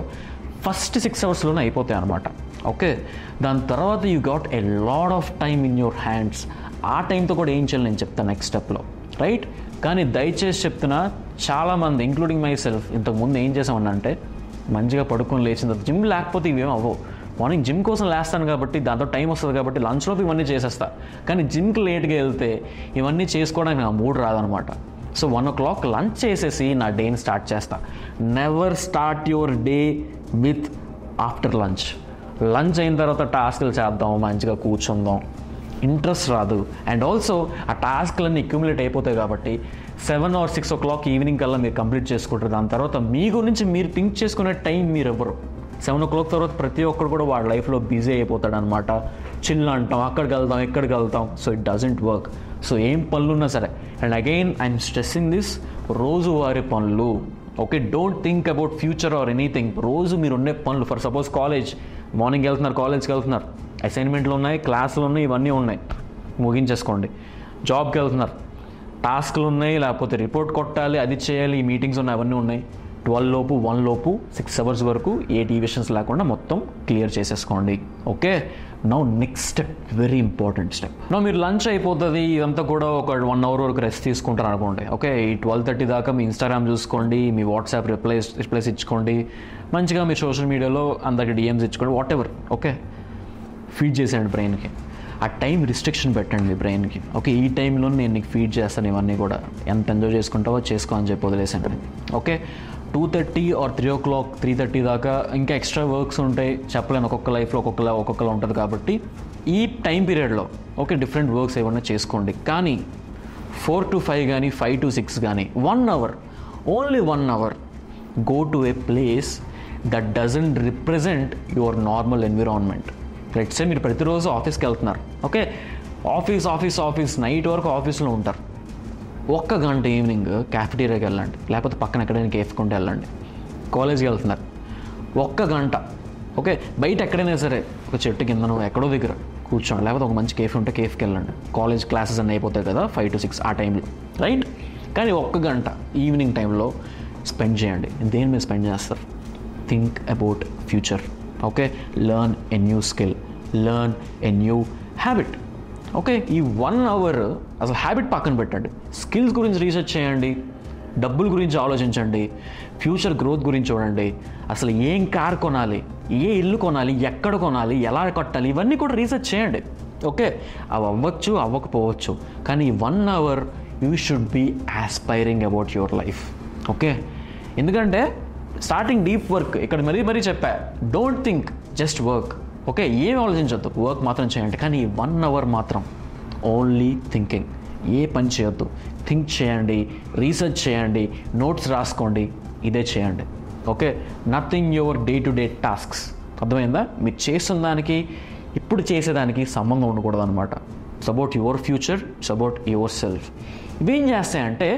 ఫస్ట్ 6 hours అయిపోతాయి అనమాట. ఓకే, దాని తర్వాత you got a lot of time in your hands. ఆ టైంతో కూడా ఏం చేయాలి నేను చెప్తాను నెక్స్ట్ స్టెప్లో, రైట్? కానీ దయచేసి చెప్తున్నా, చాలామంది ఇంక్లూడింగ్ మై సెల్ఫ్ ఇంతకుముందు ఏం చేసామన్నంటే మంచిగా పడుకొని లేచిన తర్వాత జిమ్ లేకపోతే ఇవేం అవ్వవు. మార్నింగ్ జిమ్ కోసం లేస్తాను కాబట్టి దాంతో టైం వస్తుంది కాబట్టి లంచ్లోపు ఇవన్నీ చేసేస్తా. కానీ జిమ్కి లేట్గా వెళ్తే ఇవన్నీ చేసుకోవడానికి నా మూడ్ రాదనమాట. సో 1 o'clock లంచ్ చేసేసి నా డేని స్టార్ట్ చేస్తా. Never start your day with after lunch. Lunch అయిన తర్వాత టాస్క్లు చేద్దాం, మంచిగా కూర్చుందాం, ఇంట్రెస్ట్ రాదు. అండ్ ఆల్సో ఆ టాస్క్లన్నీ అక్యుములేట్ అయిపోతాయి కాబట్టి 7 or 6 o'clock ఈవినింగ్ కల్లా మీరు కంప్లీట్ చేసుకుంటారు. దాని తర్వాత మీ గురించి మీరు థింక్ చేసుకునే టైం మీరు ఎవరు. 7 o'clock తర్వాత ప్రతి ఒక్కరు కూడా వాళ్ళ లైఫ్లో బిజీ అయిపోతాడు అనమాట. చిల్ అంటాం, అక్కడికి వెళ్తాం, ఎక్కడికి వెళ్తాం. So it doesn't work. So ఏం పనులు ఉన్నా సరే, and again I'm stressing this, రోజువారీ పనులు. Okay, don't think about future or anything. రోజు మీరు ఉండే పనులు, ఫర్ సపోజ్ కాలేజ్, మార్నింగ్ వెళ్తున్నారు, కాలేజ్కి వెళ్తున్నారు, అసైన్మెంట్లు ఉన్నాయి, క్లాసులు ఉన్నాయి, ఇవన్నీ ఉన్నాయి, ముగించేసుకోండి. జాబ్కి వెళ్తున్నారు, టాస్క్లు ఉన్నాయి, లేకపోతే రిపోర్ట్ కొట్టాలి, అది చేయాలి, ఈ మీటింగ్స్ ఉన్నాయి, అవన్నీ ఉన్నాయి. 12 లోపు 1 లోపు 6 hours వరకు ఏ డీవియేషన్స్ లేకుండా మొత్తం క్లియర్ చేసేసుకోండి. Okay, now next step, very important step. Now మీరు లంచ్ అయిపోతుంది, ఇదంతా కూడా ఒక 1 hour వరకు రెస్ట్ తీసుకుంటారు అనుకోండి. ఓకే, ఈ 12:30 దాకా మీ ఇన్స్టాగ్రామ్ చూసుకోండి, మీ వాట్సాప్ రిప్లైస్ ఇచ్చుకోండి, మంచిగా మీరు సోషల్ మీడియాలో అందరికి డిఎమ్స్ ఇచ్చుకోండి, వాట్ ఎవర్. ఓకే, ఫీడ్ చేసేయండి బ్రెయిన్కి. ఆ టైం రిస్ట్రిక్షన్ పెట్టండి మీ బ్రెయిన్కి. ఓకే, ఈ టైంలో నేను నీకు ఫీడ్ చేస్తాను, ఇవన్నీ కూడా ఎంత ఎంజాయ్ చేసుకుంటావో చేసుకో అని చెప్పి వదిలేసండి. ఓకే, 2:30 or 3 o'clock, 3:30 దాకా ఇంకా ఎక్స్ట్రా వర్క్స్ ఉంటాయి, చెప్పలేను, ఒక్కొక్క లైఫ్లో ఒక్కొక్కలా ఉంటుంది కాబట్టి ఈ టైం పీరియడ్లో ఓకే డిఫరెంట్ వర్క్స్ ఏమన్నా చేసుకోండి. కానీ 4 to 5 కానీ 5 to 6 కానీ 1 hour, only 1 hour go to A place that doesn't represent your normal environment. Let's say మీరు ప్రతిరోజు ఆఫీస్కి వెళ్తున్నారు. ఓకే, ఆఫీస్ నైట్ వరకు ఆఫీస్లో ఉంటారు. 1 గంట ఈవినింగ్ క్యాఫెటీరియాకి వెళ్ళండి, లేకపోతే పక్కన ఎక్కడైనా కేఫ్కుంటే వెళ్ళండి. కాలేజ్కి వెళ్తున్నారు, 1 గంట ఓకే బయట ఎక్కడైనా సరే ఒక చెట్టు కిందనో ఎక్కడో దగ్గర కూర్చోండి, లేకపోతే ఒక మంచి కేఫ్ ఉంటే కేఫ్కి వెళ్ళండి. కాలేజ్ క్లాసెస్ అన్నీ అయిపోతాయి కదా 5 to 6 ఆ టైంలో, రైట్? కానీ 1 గంట ఈవినింగ్ టైంలో స్పెండ్ చేయండి. దేని మీద స్పెండ్ చేస్తారు? Think about future. Okay, learn a new skill, learn a new habit. Okay, ఈ 1 hour అసలు హ్యాబిట్ పక్కన పెట్టండి, స్కిల్స్ గురించి రీసెర్చ్ చేయండి, డబ్బుల గురించి ఆలోచించండి, ఫ్యూచర్ గ్రోత్ గురించి చూడండి. అసలు ఏం కార్ కొనాలి, ఏ ఇల్లు కొనాలి, ఎక్కడ కొనాలి, ఎలా కట్టాలి, ఇవన్నీ కూడా రీసెర్చ్ చేయండి. ఓకే, అవి అవ్వచ్చు అవ్వకపోవచ్చు, కానీ 1 hour you should be aspiring about your life. Okay, ఎందుకంటే స్టార్టింగ్ డీప్ వర్క్ ఇక్కడ మరీ చెప్పా, don't think just work. Okay, ఏం ఆలోచించొద్దు, వర్క్ మాత్రం చేయండి. కానీ 1 hour మాత్రం ఓన్లీ థింకింగ్. ఏ పని చేయొద్దు, థింక్ చేయండి, రీసెర్చ్ చేయండి, నోట్స్ రాసుకోండి, ఇదే చేయండి. Okay, nothing your day to day tasks. అర్థమైందా? మీరు చేస్తున్న దానికి ఇప్పుడు చేసేదానికి సంబంధం ఉండకూడదు అనమాట. It's about your future, it's about your self. ఇవేం చేస్తాయంటే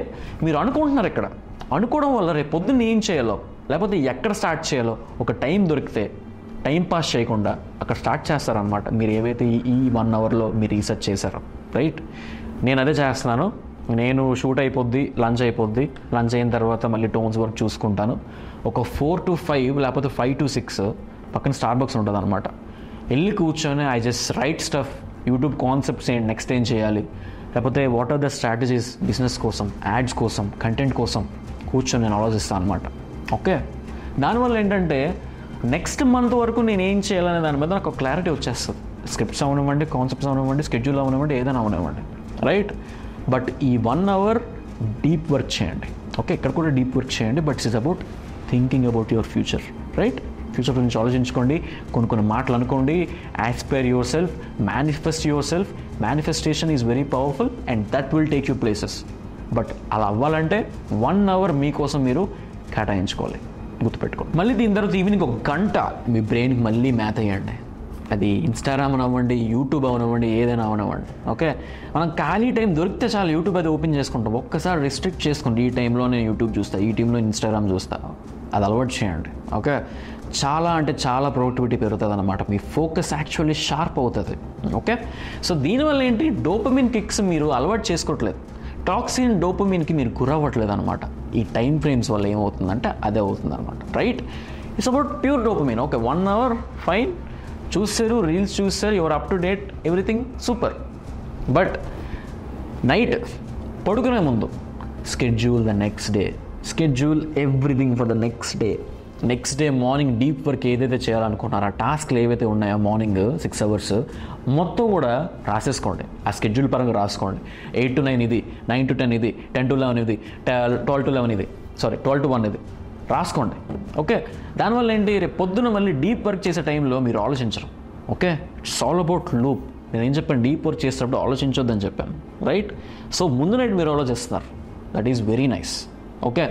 మీరు అనుకుంటున్నారు, ఇక్కడ అనుకోవడం వల్ల రేపు పొద్దున్న ఏం చేయాలో లేకపోతే ఎక్కడ స్టార్ట్ చేయాలో ఒక టైం దొరికితే టైం పాస్ చేయకుండా అక్కడ స్టార్ట్ చేస్తారనమాట. మీరు ఏవైతే ఈ 1 అవర్లో మీరు రీసెర్చ్ చేశారో, రైట్? నేను అదే చేస్తున్నాను. నేను షూట్ అయిపోద్ది, లంచ్ అయిపోద్ది, లంచ్ అయిన తర్వాత మళ్ళీ టోన్స్ వర్క్ చూసుకుంటాను. ఒక 4 to 5 లేకపోతే 5 to 6 పక్కన స్టార్బక్స్ ఉంటుంది అనమాట. వెళ్ళి కూర్చొని I just write stuff, YouTube concepts ఏంటి, నెక్స్ట్ ఏం చేయాలి, లేకపోతే what are the strategies business కోసం, యాడ్స్ కోసం, కంటెంట్ కోసం కూర్చొని నేను ఆలోచిస్తాను అనమాట. ఓకే, దానివల్ల ఏంటంటే నెక్స్ట్ మంత్ వరకు నేను ఏం చేయాలనే దాని మీద నాకు క్లారిటీ వచ్చేస్తుంది. స్క్రిప్ట్స్ అవనివ్వండి, కాన్సెప్ట్స్ అవనివ్వండి, స్కెడ్యూల్ అవనివ్వండి, ఏదైనా అవనివ్వండి, రైట్? బట్ ఈ 1 అవర్ డీప్ వర్క్ చేయండి. ఓకే, ఇక్కడ కూడా డీప్ వర్క్ చేయండి, but it's about thinking about your future, right? Future గురించి ఆలోచించుకోండి, కొన్ని మాటలు అనుకోండి, aspire your self, manifest your self. Manifestation is very powerful and that will take you places. But అలా అవ్వాలంటే 1 అవర్ మీకోసం మీరు కేటాయించుకోవాలి, గుర్తుపెట్టుకోండి. మళ్ళీ దీని తర్వాత ఈవినింగ్ 1 గంట మీ బ్రెయిన్కి మళ్ళీ మ్యాథ్ అయ్యండి. అది ఇన్స్టాగ్రామ్ అవనివ్వండి, యూట్యూబ్ అవనివ్వండి, ఏదైనా అవనివ్వండి. ఓకే, మనం ఖాళీ టైం దొరికితే చాలు యూట్యూబ్ అది ఓపెన్ చేసుకుంటాం. ఒక్కసారి రిస్ట్రిక్ట్ చేసుకోండి, ఈ టైంలో నేను యూట్యూబ్ చూస్తాను, ఈ టైంలో ఇన్స్టాగ్రామ్ చూస్తాను, అది అలవాటు చేయండి. ఓకే, చాలా అంటే చాలా ప్రొడక్టివిటీ పెరుగుతుంది అనమాట. మీ ఫోకస్ యాక్చువల్లీ షార్ప్ అవుతుంది. ఓకే, సో దీనివల్ల ఏంటి, డోపమిన్ కిక్స్ మీరు అలవాటు చేసుకోవట్లేదు, టాక్సిన్ డోపమిన్కి మీరు గురవ్వట్లేదు అనమాట. ఈ టైం ఫ్రేమ్స్ వల్ల ఏమవుతుందంటే అదే అవుతుంది అనమాట, right? It's about pure dopamine. Okay, 1 hour fine, చూస్తారు, రీల్స్ చూస్తారు, your up to date, everything super. But night పడుకునే ముందు schedule the next day, schedule everything for the next day morning deep work ఏదైతే చేయాలనుకుంటున్నారో, ఆ టాస్క్లు ఏవైతే ఉన్నాయో మార్నింగ్ 6 అవర్స్ మొత్తం కూడా రాసేసుకోండి. ఆ స్కెడ్యూల్ పరంగా రాసుకోండి. 8 to 9 ఇది, 9 to 10 ఇది, 10 to 11 ఇది, 12 to 11 ఇది, 12 to 1 ఇది రాసుకోండి. ఓకే, దానివల్ల ఏంటి, రేపు పొద్దున మళ్ళీ డీప్ వర్క్ చేసే టైంలో మీరు ఆలోచించరు. Okay, it's all about loop. నేను ఏం చెప్పాను, డీప్ వర్క్ చేసేటప్పుడు ఆలోచించొద్దని చెప్పాను, రైట్? సో ముందు నైట్ మీరు ఆలోచిస్తున్నారు, that is very nice. Okay,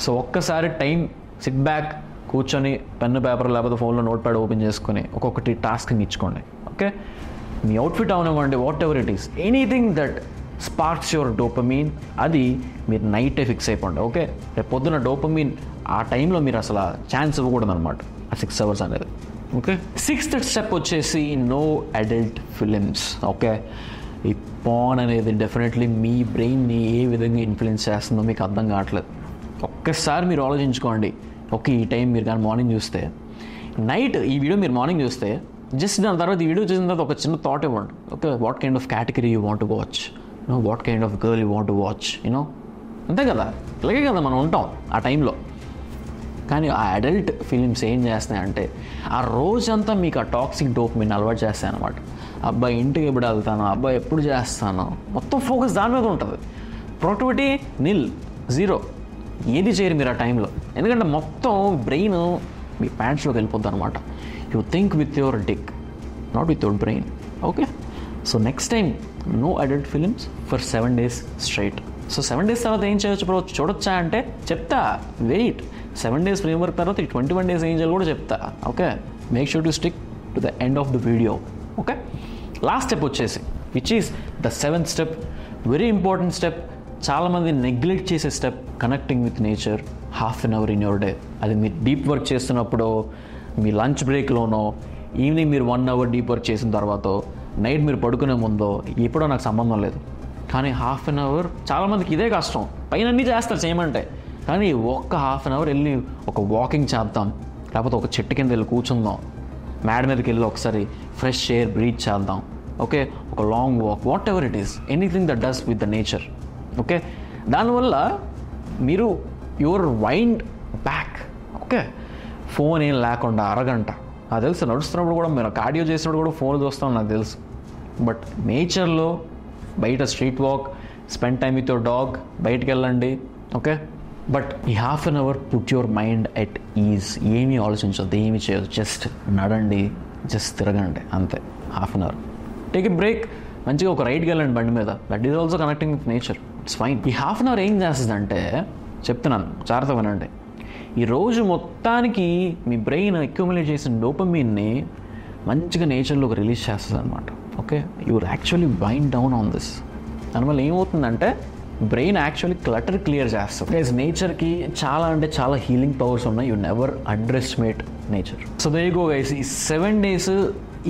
so ఒక్కసారి టైం సిట్ బ్యాక్ కూర్చొని పెన్ను పేపర్ లేకపోతే ఫోన్లో నోట్ ప్యాడ్ ఓపెన్ చేసుకొని ఒక్కొక్కటి టాస్క్ని ఇచ్చుకోండి. ఓకే, మీ అవుట్ఫిట్ అవనివ్వండి, what ever it is, anything that sparks your dopamine, అది మీరు నైటే ఫిక్స్ అయిపోండి. ఓకే, రేపు పొద్దున డోపమీన్ ఆ టైంలో మీరు అసలు ఛాన్స్ ఇవ్వకూడదు అనమాట, ఆ 6 అవర్స్ అనేది. ఓకే, 6th స్టెప్ వచ్చేసి నో అడల్ట్ ఫిలిమ్స్. ఓకే, ఈ పాన్ అనేది డెఫినెట్లీ మీ బ్రెయిన్ని ఏ విధంగా ఇన్ఫ్లుయెన్స్ చేస్తుందో మీకు అర్థం కావట్లేదు. ఒక్కసారి మీరు ఆలోచించుకోండి. ఓకే, ఈ టైం మీరు కానీ మార్నింగ్ చూస్తే, నైట్ ఈ వీడియో మీరు మార్నింగ్ చూస్తే, జస్ట్ దాని తర్వాత ఈ వీడియో చూసిన తర్వాత ఒక చిన్న థాట్ ఇవ్వండి. Okay, what kind of category you want to watch, what kind of girl you want to watch, అంతే కదా, ఇలాగే కదా మనం ఉంటాం ఆ టైంలో. కానీ ఆ అడల్ట్ ఫిలిమ్స్ ఏం చేస్తాయంటే ఆ రోజంతా మీకు ఆ టాక్సిక్ డోపమైన్ అలవాటు చేస్తాయి అనమాట. అబ్బాయి ఇంటికి ఎప్పుడు వెళ్తాను, అబ్బాయి ఎప్పుడు చేస్తాను, మొత్తం ఫోకస్ దాని మీద ఉంటుంది. ప్రొడక్టివిటీ నిల్, 0, ఏది చేయరు మీరు ఆ టైంలో. ఎందుకంటే మొత్తం బ్రెయిన్ మీ ప్యాంట్స్లోకి వెళ్ళిపోద్ది అనమాట. You think with your dick, not with your brain. Okay, so next time no adult films for 7 days straight. So 7 days తర్వాత ఏం చేయొచ్చు బ్రో, చూడొచ్చా అంటే చెప్తా, వెయిట్. 7 days ఫ్రేమ్వర్క్ తర్వాత ఈ 21 days ఏం చేయాలి కూడా చెప్తా. Okay, make sure to stick to the end of the video. Okay, last step వచ్చేసి which is the 7th step, very important step, చాలామంది నెగ్లెక్ట్ చేసే step, connecting with nature 1/2 hour in your day. అది మీరు deep work చేస్తున్నప్పుడు, మీ lunch బ్రేక్లోనో, evening మీరు 1 hour deep work చేసిన తర్వాత, night మీరు పడుకునే ముందో, ఎప్పుడో నాకు సంబంధం లేదు. కానీ 1/2 hour చాలామందికి ఇదే కష్టం. పైన అన్నీ చేస్తారు చేయమంటే, కానీ ఒక్క 1/2 hour వెళ్ళి ఒక వాకింగ్ చేద్దాం, లేకపోతే ఒక చెట్టు కింద వెళ్ళి కూర్చుందాం, మేడ మీదకి వెళ్ళి ఒకసారి ఫ్రెష్ ఎయిర్ బ్రీత్ చేద్దాం. ఓకే, ఒక long walk, what ever it is, anything that does with the nature. Okay, దానివల్ల మీరు your wind back. Okay, phone ఏం లేకుండా అరగంట, నాకు తెలుసు నడుస్తున్నప్పుడు కూడా, మీరు కార్డియో చేసినప్పుడు కూడా ఫోన్ చూస్తాం నాకు తెలుసు. బట్ నేచర్లో బయట street walk, spend time with your dog, బయటకు వెళ్ళండి. ఓకే, బట్ ఈ 1/2 hour put your mind at is. ఏమీ ఆలోచించద్దు, ఏమీ చేయదు, జస్ట్ నడండి, జస్ట్ తిరగండి, అంతే. 1/2 hour టేక్ ఎ బ్రేక్, మంచిగా ఒక రైడ్కి వెళ్ళండి బండి మీద, that is also connecting with nature, it's fine. ఈ 1/2 hour ఏం చేస్తుందంటే, చెప్తున్నాను జాగ్రత్తగా వినండి, ఈ రోజు మొత్తానికి మీ బ్రెయిన్ అక్యుములేట్ చేసిన డోపమీన్ని మంచిగా నేచర్లోకి రిలీజ్ చేస్తుంది అనమాట. Okay, you're actually wind down on this. దానివల్ల ఏమవుతుందంటే బ్రెయిన్ యాక్చువల్లీ క్లటర్ క్లియర్ చేస్తుంది. గైస్, నేచర్కి చాలా అంటే చాలా హీలింగ్ పవర్స్ ఉన్నాయి. You never underestimate nature. So there you go guys, ఈ 7 days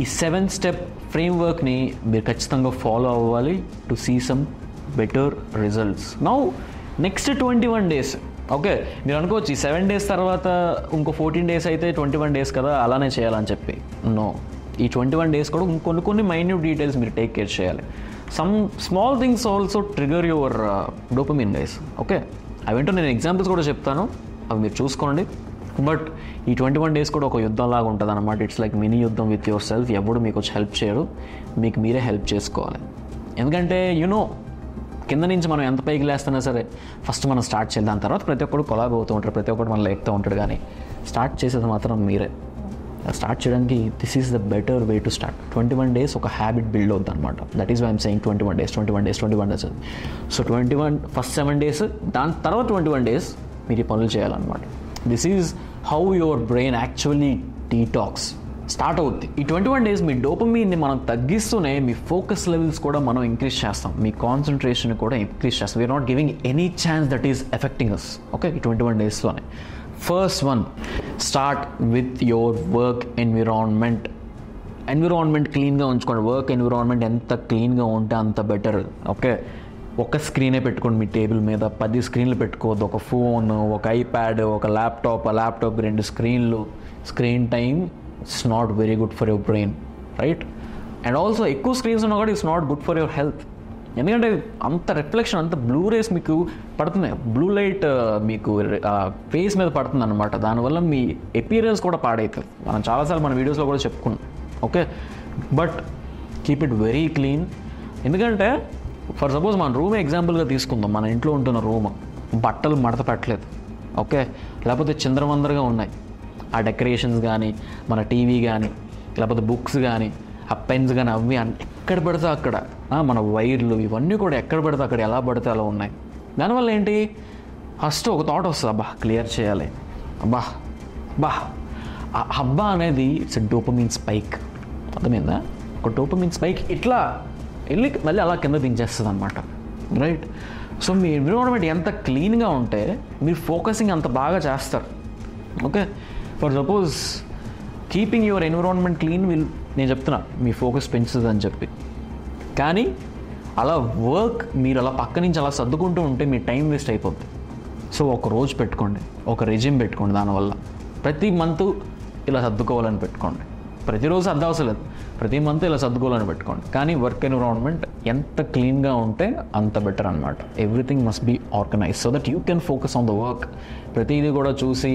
ఈ 7 step ఫ్రేమ్వర్క్ని మీరు ఖచ్చితంగా ఫాలో అవ్వాలి to see some better results. Now next 21 days. Okay, మీరు అనుకోవచ్చు ఈ 7 days తర్వాత ఇంకో 14 days అయితే 21 days కదా అలానే చేయాలని చెప్పి. నో, ఈ 21 days కూడా కొన్ని మైన్యూట్ డీటెయిల్స్ మీరు టేక్ కేర్ చేయాలి. Some small things also trigger your dopamine guys. Okay, అవేంటో నేను ఎగ్జాంపుల్స్ కూడా చెప్తాను, అవి మీరు చూసుకోండి. బట్ ఈ 21 days కూడా ఒక యుద్ధంలాగా ఉంటుంది అనమాట. ఇట్స్ లైక్ మినీ యుద్ధం విత్ యువర్ సెల్ఫ్. ఎవడు మీకు వచ్చి హెల్ప్ చేయరు, మీకు మీరే హెల్ప్ చేసుకోవాలి. ఎందుకంటే యునో కింద నుంచి మనం ఎంత పైకి లేస్తున్నా సరే ఫస్ట్ మనం స్టార్ట్ చేయాలి. దాని తర్వాత ప్రతి ఒక్కరు కొలాబ్ అవుతూ ఉంటారు, ప్రతి ఒక్కరు మనం లేపుతూ ఉంటాడు, కానీ స్టార్ట్ చేసేది మాత్రం మీరే. స్టార్ట్ చేయడానికి this is the better way to start. 21 days ఒక హ్యాబిట్ బిల్డ్ అవుతుంది అనమాట. That is why I'm saying 21 days. So 21 first 7 days, దాని తర్వాత 21 days మీరు ఈ పనులు చేయాలన్నమాట. This is how your brain actually detox start అవుద్ది. ఈ 21 days మీ డోపమీన్ని మనం తగ్గిస్తూనే మీ ఫోకస్ లెవెల్స్ కూడా మనం ఇంక్రీజ్ చేస్తాం, మీ కాన్సన్ట్రేషన్ కూడా ఇంక్రీజ్ చేస్తాం. We are not giving any chance that is affecting us. Okay, ఈ 21 daysలోనే first one, start with your work environment. Environment క్లీన్గా ఉంచుకోండి. వర్క్ ఎన్విరాన్మెంట్ ఎంత క్లీన్గా ఉంటే అంత బెటర్. ఓకే, ఒక స్క్రీనే పెట్టుకోండి మీ టేబుల్ మీద, 10 screens పెట్టుకోవద్దు. ఒక ఫోన్, ఒక ఐప్యాడ్, ఒక ల్యాప్టాప్, ఆ laptop 2 screens. Screen time it's not very good for your brain, right? And also ఎక్కువ స్క్రీన్స్ ఉన్నా కూడా it's not good for your health. ఎందుకంటే అంత రిఫ్లెక్షన్, అంత బ్లూ రేస్ మీకు పడుతున్నాయి, బ్లూ లైట్ మీకు ఫేస్ మీద పడుతుంది అనమాట. దానివల్ల మీ అపియరెన్స్ కూడా పాడవుతుంది. మనం చాలాసార్లు మన వీడియోస్లో కూడా చెప్పుకున్నాం. Okay, but keep it very clean. ఎందుకంటే ఫర్ సపోజ్ మన రూమ్ ఎగ్జాంపుల్గా తీసుకుందాం. మన ఇంట్లో ఉంటున్న రూమ్ బట్టలు మడత పెట్టలేదు, ఓకే, లేకపోతే చిందరవందరగా ఉన్నాయి. ఆ డెకరేషన్స్ కానీ, మన టీవీ కానీ, లేకపోతే బుక్స్ కానీ, ఆ పెన్స్ కానీ, అవి ఎక్కడ పడితే అక్కడ, మన వైర్లు ఇవన్నీ కూడా ఎక్కడ పడితే అక్కడ ఎలా పడితే అలా ఉన్నాయి. దానివల్ల ఏంటి, ఫస్ట్ ఒక థాట్ వస్తుంది, అబ్బా క్లియర్ చేయాలి, అబ్బా అబ్బా అనేది ఇట్స్ డోపమిన్ స్పైక్. అర్థమైందా? ఒక డోపమిన్ స్పైక్ ఇట్లా వెళ్ళి మళ్ళీ అలా కింద దించేస్తుంది అనమాట, రైట్? సో మీ ఎన్విరాన్మెంట్ ఎంత క్లీన్గా ఉంటే మీరు ఫోకసింగ్ అంత బాగా చేస్తారు. Okay, for suppose keeping your environment clean నేను చెప్తున్నా మీ ఫోకస్ పెంచుతుంది అని చెప్పి. కానీ అలా వర్క్ మీరు అలా పక్క నుంచి అలా సర్దుకుంటూ ఉంటే మీ టైం వేస్ట్ అయిపోద్ది. సో ఒక రోజు పెట్టుకోండి, ఒక రెజ్యూమ్ పెట్టుకోండి. దానివల్ల ప్రతి మంత్ ఇలా సర్దుకోవాలని పెట్టుకోండి. ప్రతిరోజు సర్దవసరం లేదు, ప్రతి మంత్ ఇలా సర్దుకోవాలని పెట్టుకోండి. కానీ వర్క్ ఎన్విరాన్మెంట్ ఎంత క్లీన్గా ఉంటే అంత బెటర్ అనమాట. Everything must be organize so that you can focus on the work. ప్రతిదీ కూడా చూసి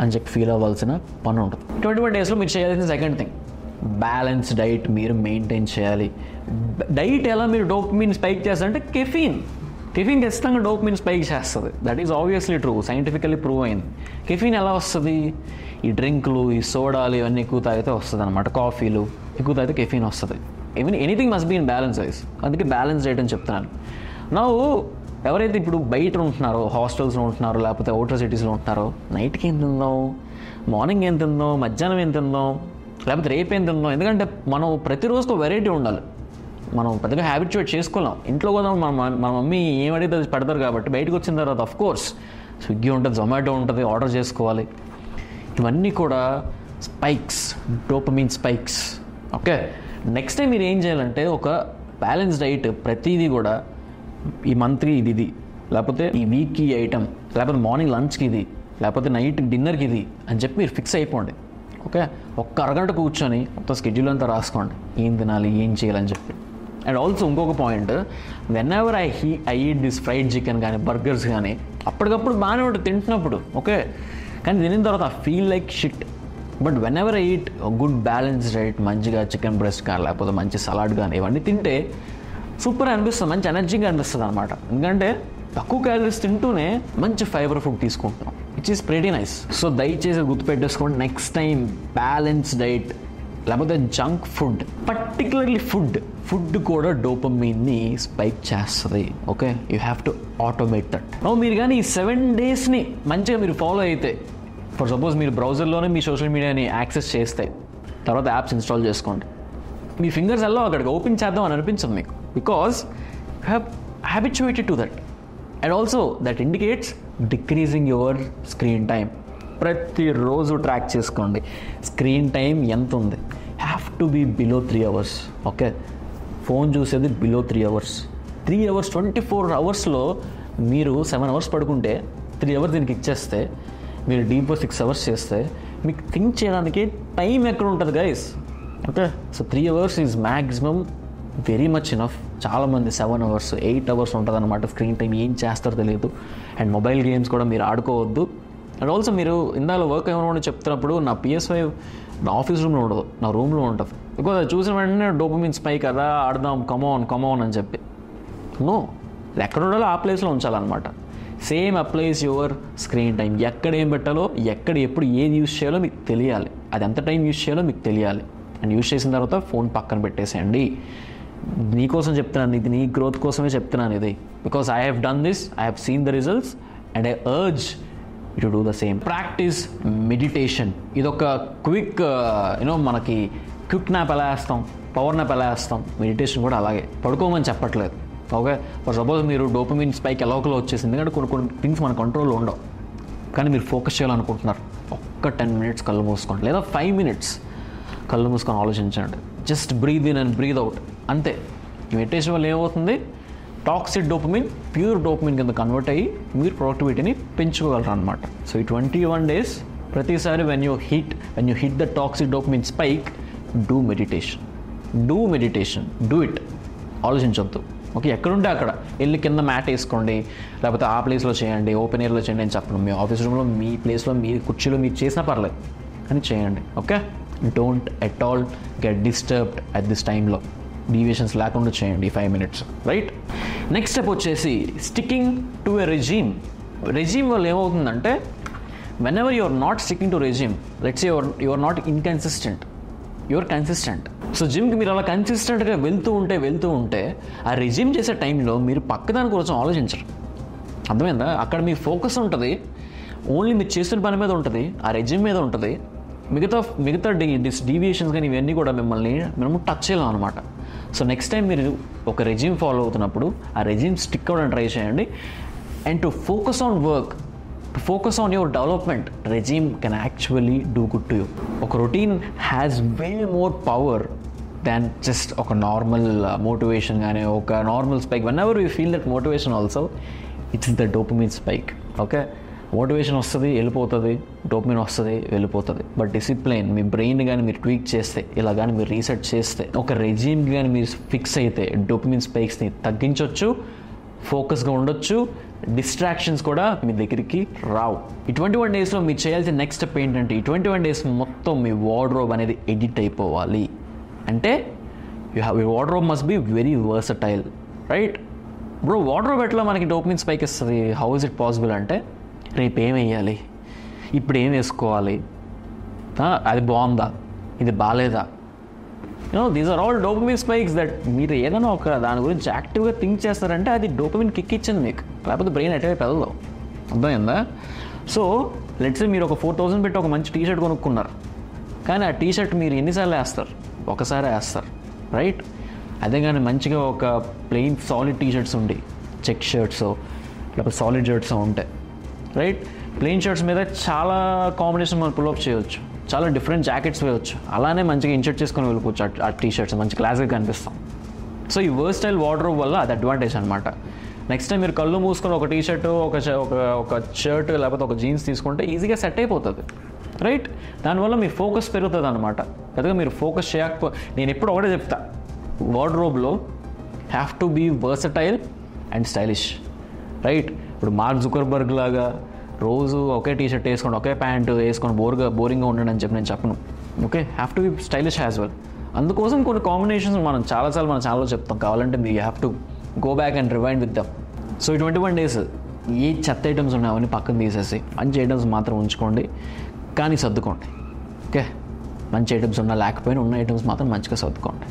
అని చెప్పి ఫీల్ అవ్వాల్సిన పని ఉంటుంది. 21 daysలో మీరు చేయాల్సిన సెకండ్ థింగ్, బ్యాలెన్స్ డైట్ మీరు మెయింటైన్ చేయాలి. డైట్ ఎలా మీరు డోపమిన్ స్పైక్ చేస్తారంటే కెఫీన్ ఖచ్చితంగా డోపమిన్ స్పైక్ చేస్తుంది. That is obviously true, scientifically prove అయింది. కెఫీన్ ఎలా వస్తుంది? ఈ డ్రింక్లు, ఈ సోడాలు ఇవన్నీ ఎక్కువ తాగితే వస్తుంది అనమాట. కాఫీలు ఎక్కువ తాగితే కెఫీన్ వస్తుంది. Even anything must be in balance wise. అందుకే బ్యాలెన్స్ డైట్ అని చెప్తున్నాను. నా ఎవరైతే ఇప్పుడు బయట ఉంటున్నారో, హాస్టల్స్లో ఉంటున్నారో, లేకపోతే అవుటర్ సిటీస్లో ఉంటున్నారో, నైట్కి ఏం తిందాం, మార్నింగ్ ఏం తిందాం, మధ్యాహ్నం ఏం తిందాం, లేకపోతే రేపు ఏం తిందాం? ఎందుకంటే మనం ప్రతిరోజు వెరైటీ ఉండాలి. మనం పెద్దగా హ్యాబిచువేట్ చేసుకోలేం. ఇంట్లో కూడా మన మమ్మీ ఏం అడిగితే పెడతారు కాబట్టి బయటకు వచ్చిన తర్వాత ఆఫ్ కోర్స్ స్విగ్గీ ఉంటుంది, జొమాటో ఉంటుంది, ఆర్డర్ చేసుకోవాలి. ఇవన్నీ కూడా spikes, dopamine spikes. Okay, next time మీరు ఏం చేయాలంటే ఒక బ్యాలెన్స్ డైట్, ప్రతిదీ కూడా ఈ మంత్కి ఇది, లేకపోతే ఈ వీక్కి ఈ ఐటమ్, లేకపోతే మార్నింగ్ లంచ్కి ఇది, లేకపోతే నైట్ డిన్నర్కి ఇది అని చెప్పి మీరు ఫిక్స్ అయిపోండి. ఓకే, ఒక్క అరగంట కూర్చొని మొత్తం స్కెడ్యూల్ అంతా రాసుకోండి, ఏం తినాలి, ఏం చేయాలని చెప్పి. అండ్ ఆల్సో ఇంకొక point, when ever I eat this fried chicken కానీ, బర్గర్స్ కానీ, అప్పటికప్పుడు బాగానే ఉంటుంది తింటున్నప్పుడు, ఓకే, కానీ తినిన తర్వాత I feel like shit. But when ever I eat good balance diet, మంచిగా చికెన్ బ్రెస్ట్ కానీ, లేకపోతే మంచి సలాడ్ కానీ, ఇవన్నీ తింటే సూపర్ అనిపిస్తుంది, మంచి ఎనర్జీగా అనిపిస్తుంది అనమాట. ఎందుకంటే తక్కువ క్యాలరీస్ తింటూనే మంచి ఫైబర్ ఫుడ్ తీసుకుంటున్నాం, which is pretty nice. So దయచేసి గుర్తుపెట్టేసుకోండి, నెక్స్ట్ టైం బ్యాలెన్స్ డైట్, లేకపోతే జంక్ ఫుడ్, పర్టికులర్లీ ఫుడ్ కూడా డోపమైన్ని స్పైక్ చేస్తుంది. Okay, you have to automate that. మీరు కానీ ఈ 7 daysని మంచిగా మీరు ఫాలో అయితే, ఫర్ సపోజ్ మీరు బ్రౌజర్లోనే మీ సోషల్ మీడియాని యాక్సెస్ చేస్తే, తర్వాత యాప్స్ ఇన్స్టాల్ చేసుకోండి, మీ ఫింగర్స్ ఎలా అక్కడికి ఓపెన్ చేద్దాం అని అనిపించదు మీకు, because you have habituated to that. And also that indicates decreasing your screen time. ప్రతిరోజు ట్రాక్ చేసుకోండి. స్క్రీన్ టైం ఎంత ఉంది, have to be below 3 hours. Okay, phone చూసేది బిలో 3 hours. 3 hours 24 hours మీరు 7 hours పడుకుంటే 3 hours దీనికి ఇచ్చేస్తే, మీరు డీప్ 6 hours చేస్తే మీకు థింక్ చేయడానికి టైం ఎక్కడ ఉంటుంది guys? Okay, so 3 hours is maximum, very much enough. చాలామంది 7 hours 8 hours ఉంటుంది అనమాట స్క్రీన్ టైం. ఏం చేస్తారో తెలియదు. అండ్ మొబైల్ గేమ్స్ కూడా మీరు ఆడుకోవద్దు. అండ్ ఆల్సో మీరు ఇందాక వర్క్ ఏమైనా చెప్తున్నప్పుడు నా PS5 నా ఆఫీస్ రూమ్లో ఉండదు, నా రూమ్లో ఉంటుంది. బికాజ్ అది చూసిన వెంటనే డోపమిన్ స్పైక్, కదా ఆడదాం కమాన్ అని చెప్పి. నో, ఎక్కడ ఉండాలో ఆ ప్లేస్లో ఉంచాలన్నమాట. Same applies your screen time. ఎక్కడ ఏం పెట్టాలో, ఎక్కడ ఎప్పుడు ఏది యూజ్ చేయాలో మీకు తెలియాలి. అది ఎంత టైం యూజ్ చేయాలో మీకు తెలియాలి. అండ్ యూజ్ చేసిన తర్వాత ఫోన్ పక్కన పెట్టేసేయండి. నీకోసం చెప్తున్నాను, ఇది నీ గ్రోత్ కోసమే చెప్తున్నాను ఇది. Because I have done this, I have seen the results and I urge you to do the same. Practice meditation. ఇదొక క్విక్ మనకి క్విక్ నాప్ ఎలా వేస్తాం, పవర్ నాప్ ఎలా వేస్తాం, మెడిటేషన్ కూడా అలాగే. పడుకోమని చెప్పట్లేదు. ఓకే, ఫర్ సపోజ్ మీరు డోపమిన్ స్పైక్ ఎలాగోలో వచ్చేసింది, ఎందుకంటే కొన్ని థింగ్స్ మన కంట్రోల్లో ఉండవు, కానీ మీరు ఫోకస్ చేయాలనుకుంటున్నారు. ఒక్క 10 minutes కళ్ళు మూసుకోండి, లేదా 5 minutes కళ్ళు మూసుకొని ఆలోచించండి. Just breathe in and breathe out, అంతే. ఈ మెడిటేషన్ వల్ల ఏమవుతుంది, టాక్సిక్ డోపమిన్ ప్యూర్ డోపమిన్ కింద కన్వర్ట్ అయ్యి మీరు ప్రొడక్టివిటీని పెంచుకోగలరు అనమాట. సో ఈ 21 days ప్రతిసారి when you hit the toxic dopamine spike, do meditation. Do it. ఆలోచించొద్దు. ఓకే, ఎక్కడుంటే అక్కడ వెళ్ళి కింద మ్యాట్ వేసుకోండి, లేకపోతే ఆ ప్లేస్లో చేయండి, ఓపెన్ ఎయిర్లో చేయండి అని చెప్పను. మీ ఆఫీస్ రూమ్లో, మీ ప్లేస్లో, మీ కుర్చీలో మీరు చేసినా పర్లేదు, అని చేయండి. Okay, don't at all get disturbed at this టైంలో. డీవియేషన్స్ లేకుండా చేయండి 5 minutes, రైట్? నెక్స్ట్ స్టెప్ వచ్చేసి sticking to a regime. Regime వల్ల ఏమవుతుందంటే, whenever you are not sticking to regime, let's say you are not inconsistent, you are consistent. So జిమ్కి మీరు అలా కన్సిస్టెంట్గా వెళ్తూ ఉంటే ఆ రెజ్యూమ్ చేసే టైంలో మీరు పక్కదాని కోసం ఆలోచించరు. అర్థమైందా? అక్కడ మీ ఫోకస్ ఉంటుంది, ఓన్లీ మీరు చేస్తున్న పని మీద ఉంటుంది, ఆ రెజ్యూమ్ మీద ఉంటుంది. మిగతా డీవియేషన్స్ కానీ ఇవన్నీ కూడా మేము టచ్ చేయలేం అనమాట. సో నెక్స్ట్ టైం మీరు ఒక రెజ్యూమ్ ఫాలో అవుతున్నప్పుడు ఆ రెజ్యూమ్ స్టిక్ అవ్వడానికి ట్రై చేయండి. And to focus on work, to focus on your development, regime can actually do good to you. ఒక routine has way more power than just ఒక normal motivation కానీ ఒక normal spike. Whenever you feel that motivation also, it's the dopamine spike. Okay, motivation వస్తుంది, వెళ్ళిపోతుంది, dopamine వస్తుంది, వెళ్ళిపోతుంది. But discipline, me brain కానీ మీరు ట్వీక్ చేస్తే, ఇలా కానీ మీరు రీసెట్ చేస్తే, ఒక రెజ్యూమ్కి కానీ మీరు ఫిక్స్ అయితే డోపమిన్ స్పైక్స్ని తగ్గించవచ్చు, ఫోకస్గా ఉండొచ్చు, డిస్ట్రాక్షన్స్ కూడా మీ దగ్గరికి రావు. ఈ 21 daysలో మీరు చేయాల్సిన నెక్స్ట్ స్టెప్ ఏంటంటే, ఈ 21 days మొత్తం మీ వార్డ్రోబ్ అనేది ఎడిట్ అయిపోవాలి. అంటే your wardrobe must be very versatile, right? Bro, wardrobe ఎట్లా మనకి డోపమిన్ స్పైక్ ఇస్తుంది? హౌ ఇస్ ఇట్ పాసిబుల్ అంటే, రేపు ఏం వేయాలి, ఇప్పుడు ఏం వేసుకోవాలి, అది బాగుందా, ఇది బాగాలేదా, these are all dopamine spikes. That మీరు ఏదైనా ఒక దాని గురించి యాక్టివ్గా థింక్ చేస్తారంటే అది డోపమిన్ కిక్ ఇచ్చింది మీకు, లేకపోతే బ్రెయిన్ అటువైపు వెళ్దాం. అర్థమైందా? సో లెట్స్ మీరు ఒక 4,000 పెట్టి ఒక మంచి టీషర్ట్ కొనుక్కున్నారు, కానీ ఆ టీషర్ట్ మీరు ఎన్నిసార్లు వేస్తారు? ఒకసారి వేస్తారు, రైట్? అదే కానీ మంచిగా ఒక ప్లెయిన్ సాలిడ్ టీషర్ట్స్ ఉండి, చెక్ షర్ట్స్ లేకపోతే సాలిడ్ షర్ట్స్ ఉంటాయి, రైట్? ప్లెయిన్ షర్ట్స్ మీద చాలా కాంబినేషన్ మనం పుల్అప్ చేయవచ్చు, చాలా డిఫరెంట్ జాకెట్స్ వేయవచ్చు, అలానే మంచిగా ఇన్షర్ట్ చేసుకొని వెళ్ళిపోవచ్చు ఆ టీషర్ట్స్, మంచి క్లాస్గా కనిపిస్తాం. సో ఈ వర్స్టైల్ వార్డ్రోబ్ వల్ల అది అడ్వాంటేజ్ అనమాట. నెక్స్ట్ టైం మీరు కళ్ళు మూసుకొని ఒక టీషర్ట్, ఒక షర్ట్ లేకపోతే ఒక జీన్స్ తీసుకుంటే ఈజీగా సెట్ అయిపోతుంది, రైట్? దానివల్ల మీ ఫోకస్ పెరుగుతుంది అనమాట. పెద్దగా మీరు ఫోకస్ నేను ఎప్పుడు ఒకటే చెప్తా, వార్డ్రోబ్లో have to be versatile and stylish, right? ఇప్పుడు మార్క్ జుకర్బర్గ్ లాగా రోజు ఒకే టీషర్ట్ వేసుకొని ఒకే ప్యాంటు వేసుకొని బోరింగ్గా ఉండండి అని చెప్పి నేను చెప్పను. Okay, have to be stylish as well. అందుకోసం కొన్ని కాంబినేషన్స్ మనం చాలాసార్లు మన ఛానల్లో చెప్తాం, కావాలంటే మీ have to go back and rewind with them. So ఈ 21 days ఏ చెత్త ఐటమ్స్ ఉన్నాయో అవన్నీ పక్కన తీసేసి మంచి ఐటమ్స్ మాత్రం ఉంచుకోండి, కానీ సర్దుకోండి. ఓకే, మంచి ఐటమ్స్ ఉన్నా లేకపోయినా ఉన్న ఐటమ్స్ మాత్రం మంచిగా సర్దుకోండి.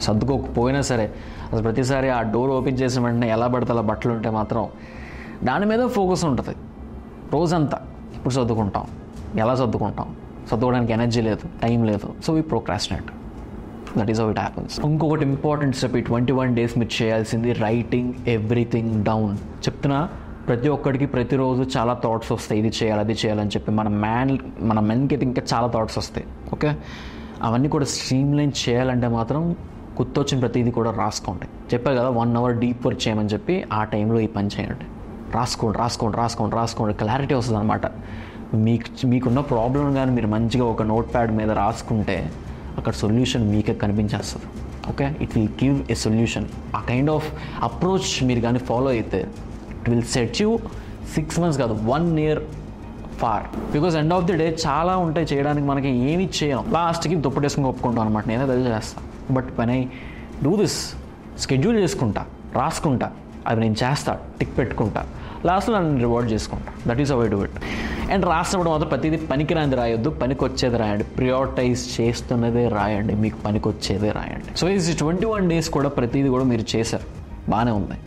సర్దుకోకపోయినా సరే అసలు ప్రతిసారి ఆ డోర్ ఓపెన్ చేసిన వెంటనే ఎలా పడితే అలా బట్టలు ఉంటే మాత్రం దాని మీద ఫోకస్ ఉంటుంది రోజంతా. ఇప్పుడు సర్దుకుంటాం, ఎలా సర్దుకుంటాం? సర్దుకోవడానికి ఎనర్జీ లేదు, టైం లేదు, so we procrastinate. That is how it happens. ఇంకొకటి ఇంపార్టెంట్ స్టెప్ ఈ 21 days మీరు చేయాల్సింది రైటింగ్ ఎవ్రీథింగ్ డౌన్. చెప్తున్నా, ప్రతి ఒక్కడికి ప్రతిరోజు చాలా థాట్స్ వస్తాయి, ఇది చేయాలి అది చేయాలని చెప్పి. మన మెన్కి అయితే ఇంకా చాలా థాట్స్ వస్తాయి. ఓకే, అవన్నీ కూడా స్ట్రీమ్లైన్ చేయాలంటే మాత్రం గుర్తొచ్చిన ప్రతిదీ కూడా రాసుకోండి. చెప్పారు కదా 1 hour డీప్ వర్క్ చేయమని చెప్పి, ఆ టైంలో ఈ పని చేయండి. రాసుకోండి క్లారిటీ వస్తుంది అనమాట. మీకున్న ప్రాబ్లం కానీ మీరు మంచిగా ఒక నోట్ ప్యాడ్ మీద రాసుకుంటే అక్కడ సొల్యూషన్ మీకే కనిపించేస్తుంది. Okay, it will give a solution. ఆ కైండ్ ఆఫ్ అప్రోచ్ మీరు కానీ ఫాలో అయితే it will set you 6 months కాదు 1 year far. Because end of the day చాలా ఉంటాయి చేయడానికి, మనకి ఏమి చేయం, లాస్ట్కి దుప్పటేసుకుని ఒప్పుకుంటాం అనమాట. నేనే అదే చేస్తాను. But when I do this, schedule చేసుకుంటా, రాసుకుంటా, అవి నేను చేస్తా, టిక్ పెట్టుకుంటా, లాస్ట్లో నన్ను రివార్డ్ చేసుకుంటా. That is how I do it. And రాసినప్పుడు మాత్రం ప్రతిదీ పనికిరాంది రాయొద్దు, పనికొచ్చేది రాయండి. ప్రియారిటైజ్ చేస్తున్నదే రాయండి, మీకు పనికొచ్చేదే రాయండి. సో ఈ 21 days కూడా ప్రతిదీ కూడా మీరు చేశారు, బాగానే ఉంది.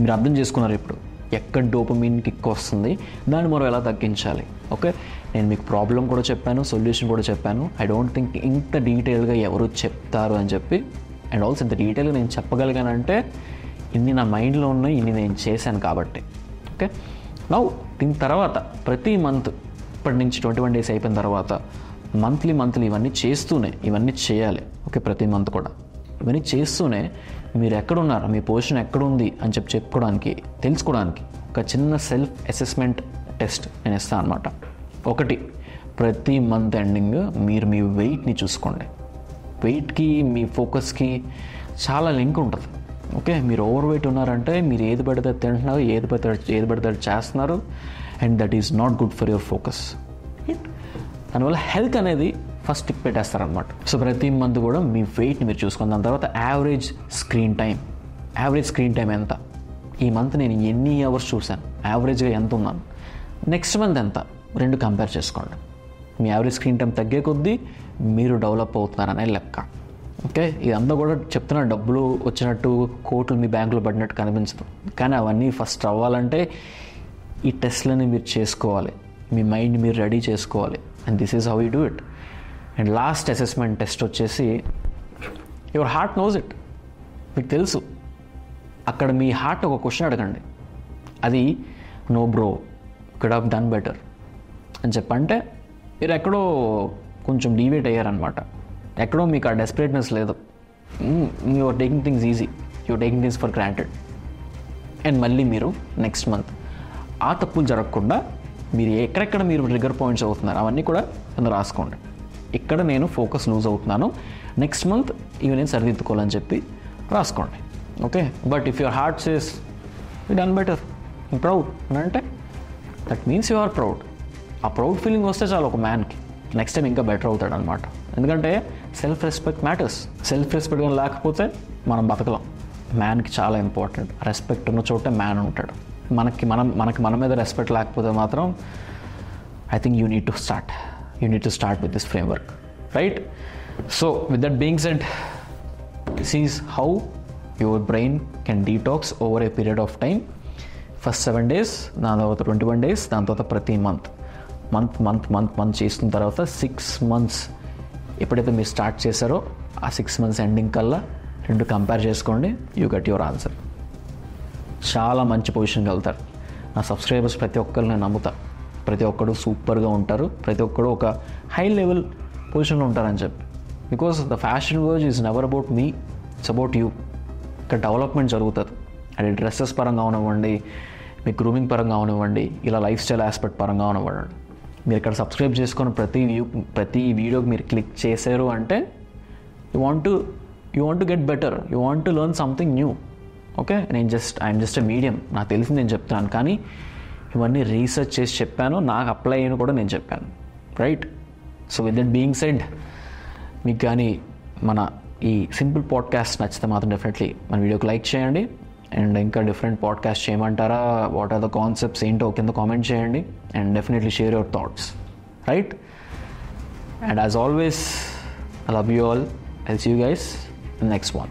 మీరు అర్థం చేసుకున్నారు ఇప్పుడు ఎక్కడ డోపమైన్ కిక్ వస్తుంది, దాన్ని మనం ఎలా తగ్గించాలి. ఓకే, నేను మీకు ప్రాబ్లం కూడా చెప్పాను, సొల్యూషన్ కూడా చెప్పాను. ఐ డోంట్ థింక్ ఇంత డీటెయిల్గా ఎవరు చెప్తారు అని చెప్పి. అండ్ ఆల్సో ఇంత డీటెయిల్గా నేను చెప్పగలిగానంటే ఇన్ని నా మైండ్లో ఉన్నాయి, ఇన్ని నేను చేశాను కాబట్టి. ఓకే, నౌ దీని తర్వాత ప్రతి మంత్ ఇప్పటి నుంచి 21 days అయిపోయిన తర్వాత మంత్లీ ఇవన్నీ చేయాలి. ఓకే, ప్రతి మంత్ కూడా ఇవన్నీ చేస్తూనే మీరు ఎక్కడున్నారు, మీ పొజిషన్ ఎక్కడుంది అని చెప్పుకోవడానికి, తెలుసుకోవడానికి ఒక చిన్న సెల్ఫ్ అసెస్మెంట్ టెస్ట్ నేను ఇస్తాను అనమాట. ఒకటి, ప్రతి మంత్ ఎండింగ్ మీరు మీ వెయిట్ని చూసుకోండి. వెయిట్కి మీ ఫోకస్కి చాలా లింక్ ఉంటుంది. ఓకే, మీరు ఓవర్ వెయిట్ ఉన్నారంటే మీరు ఏది పడితే తింటున్నారు, ఏది పడితే చేస్తున్నారు, and that is not good for your focus. దానివల్ల హెల్త్ అనేది ఫస్ట్ టిక్ పెట్టేస్తారనమాట. సో ప్రతి మంత్ కూడా మీ వెయిట్ని మీరు చూసుకున్న దాని తర్వాత యావరేజ్ స్క్రీన్ టైం ఎంత, ఈ మంత్ నేను ఎన్ని అవర్స్ చూశాను, యావరేజ్గా ఎంత ఉన్నాను, నెక్స్ట్ మంత్ ఎంత, 2 కంపేర్ చేసుకోండి. మీ యావరేజ్ స్క్రీన్ టైం తగ్గే కొద్దీ మీరు డెవలప్ అవుతున్నారనే లెక్క. ఓకే, ఇదంతా కూడా చెప్తున్న డబ్బులు వచ్చినట్టు, కోట్లు మీ బ్యాంకులో పడినట్టు కనిపించదు. కానీ అవన్నీ ఫస్ట్ అవ్వాలంటే ఈ టెస్ట్లని మీరు చేసుకోవాలి, మీ మైండ్ మీరు రెడీ చేసుకోవాలి. And this is how you do it. And last assessment test వచ్చేసి యువర్ హార్ట్ నోస్ ఇట్. మీకు తెలుసు, అక్కడ మీ హార్ట్ ఒక క్వశ్చన్ అడగండి, అది no bro could have done better అని చెప్పంటే మీరు ఎక్కడో కొంచెం డీవియేట్ అయ్యారనమాట. ఎక్కడో మీకు ఆ డెస్పరేట్నెస్ లేదు. You're taking things easy, you're taking things for granted. And మళ్ళీ మీరు నెక్స్ట్ మంత్ ఆ తప్పులు జరగకుండా మీరు ఎక్కడెక్కడ మీరు ట్రిగ్గర్ పాయింట్స్ అవుతున్నారు అవన్నీ కూడా రాసుకోండి. ఇక్కడ నేను ఫోకస్ లూజ్ అవుతున్నాను, నెక్స్ట్ మంత్ ఇవి నేను సరిదిద్దుకోవాలని చెప్పి రాసుకోండి. Okay, but if your heart says you done better, proud అని అంటే that means you are proud. ఆ ప్రౌడ్ ఫీలింగ్ వస్తే చాలు ఒక మ్యాన్కి, నెక్స్ట్ టైం ఇంకా బెటర్ అవుతాడు అనమాట. ఎందుకంటే self respect matters. Self respect కానీ లేకపోతే మనం బతకలేం. మ్యాన్కి చాలా ఇంపార్టెంట్. రెస్పెక్ట్ ఉన్న చోటే మ్యాన్ ఉంటాడు. మనకి మన మీద రెస్పెక్ట్ లేకపోతే మాత్రం I think you need to start with this framework, right? So with that being said, this is how your brain can detox over a period of time. First 7 days, దాని తర్వాత 21 days, దాని తర్వాత ప్రతి month చేసిన తర్వాత 6 months ఎప్పుడైతే మీరు start చేశారో ఆ 6 months ఎండింగ్ కల్లా 2 కంపేర్ చేసుకోండి, యూ గెట్ యువర్ ఆన్సర్. చాలా మంచి పొజిషన్కి వెళ్తారు. నా సబ్స్క్రైబర్స్ ప్రతి ఒక్కరు నేను నమ్ముతా, ప్రతి ఒక్కరు సూపర్గా ఉంటారు, ప్రతి ఒక్కరు ఒక హై లెవెల్ పొజిషన్లో ఉంటారని చెప్పి. Because the fashion verge is never about me, it's about you. ఇక్కడ డెవలప్మెంట్ జరుగుతుంది. అది డ్రెస్సెస్ పరంగా అవనివ్వండి, మీ గ్రూమింగ్ పరంగా అవనివ్వండి, ఇలా లైఫ్ స్టైల్ ఆస్పెక్ట్ పరంగా అవనివ్వండి. మీరు ఇక్కడ సబ్స్క్రైబ్ చేసుకొని ప్రతి వీడియోకి మీరు క్లిక్ చేశారు అంటే you want to get better, you want to learn something new. Okay, I'm just a medium, నాకు తెలిసింది నేను చెప్తున్నాను, కానీ ఇవన్నీ రీసెర్చ్ చేసి చెప్పాను, నాకు అప్లై అయిన కూడా నేను చెప్పాను, right? So with that being said, మీకు కానీ మన ఈ సింపుల్ పాడ్కాస్ట్ నచ్చితే మాత్రం డెఫినెట్లీ మన వీడియోకి లైక్ చేయండి. అండ్ ఇంకా డిఫరెంట్ పాడ్కాస్ట్ చేయమంటారా, వాట్ ఆర్ ద కాన్సెప్ట్స్ ఏంటో కింద కామెంట్ చేయండి. And definitely share your thoughts, right? And as always, I love you all. I'll see you guys in next one.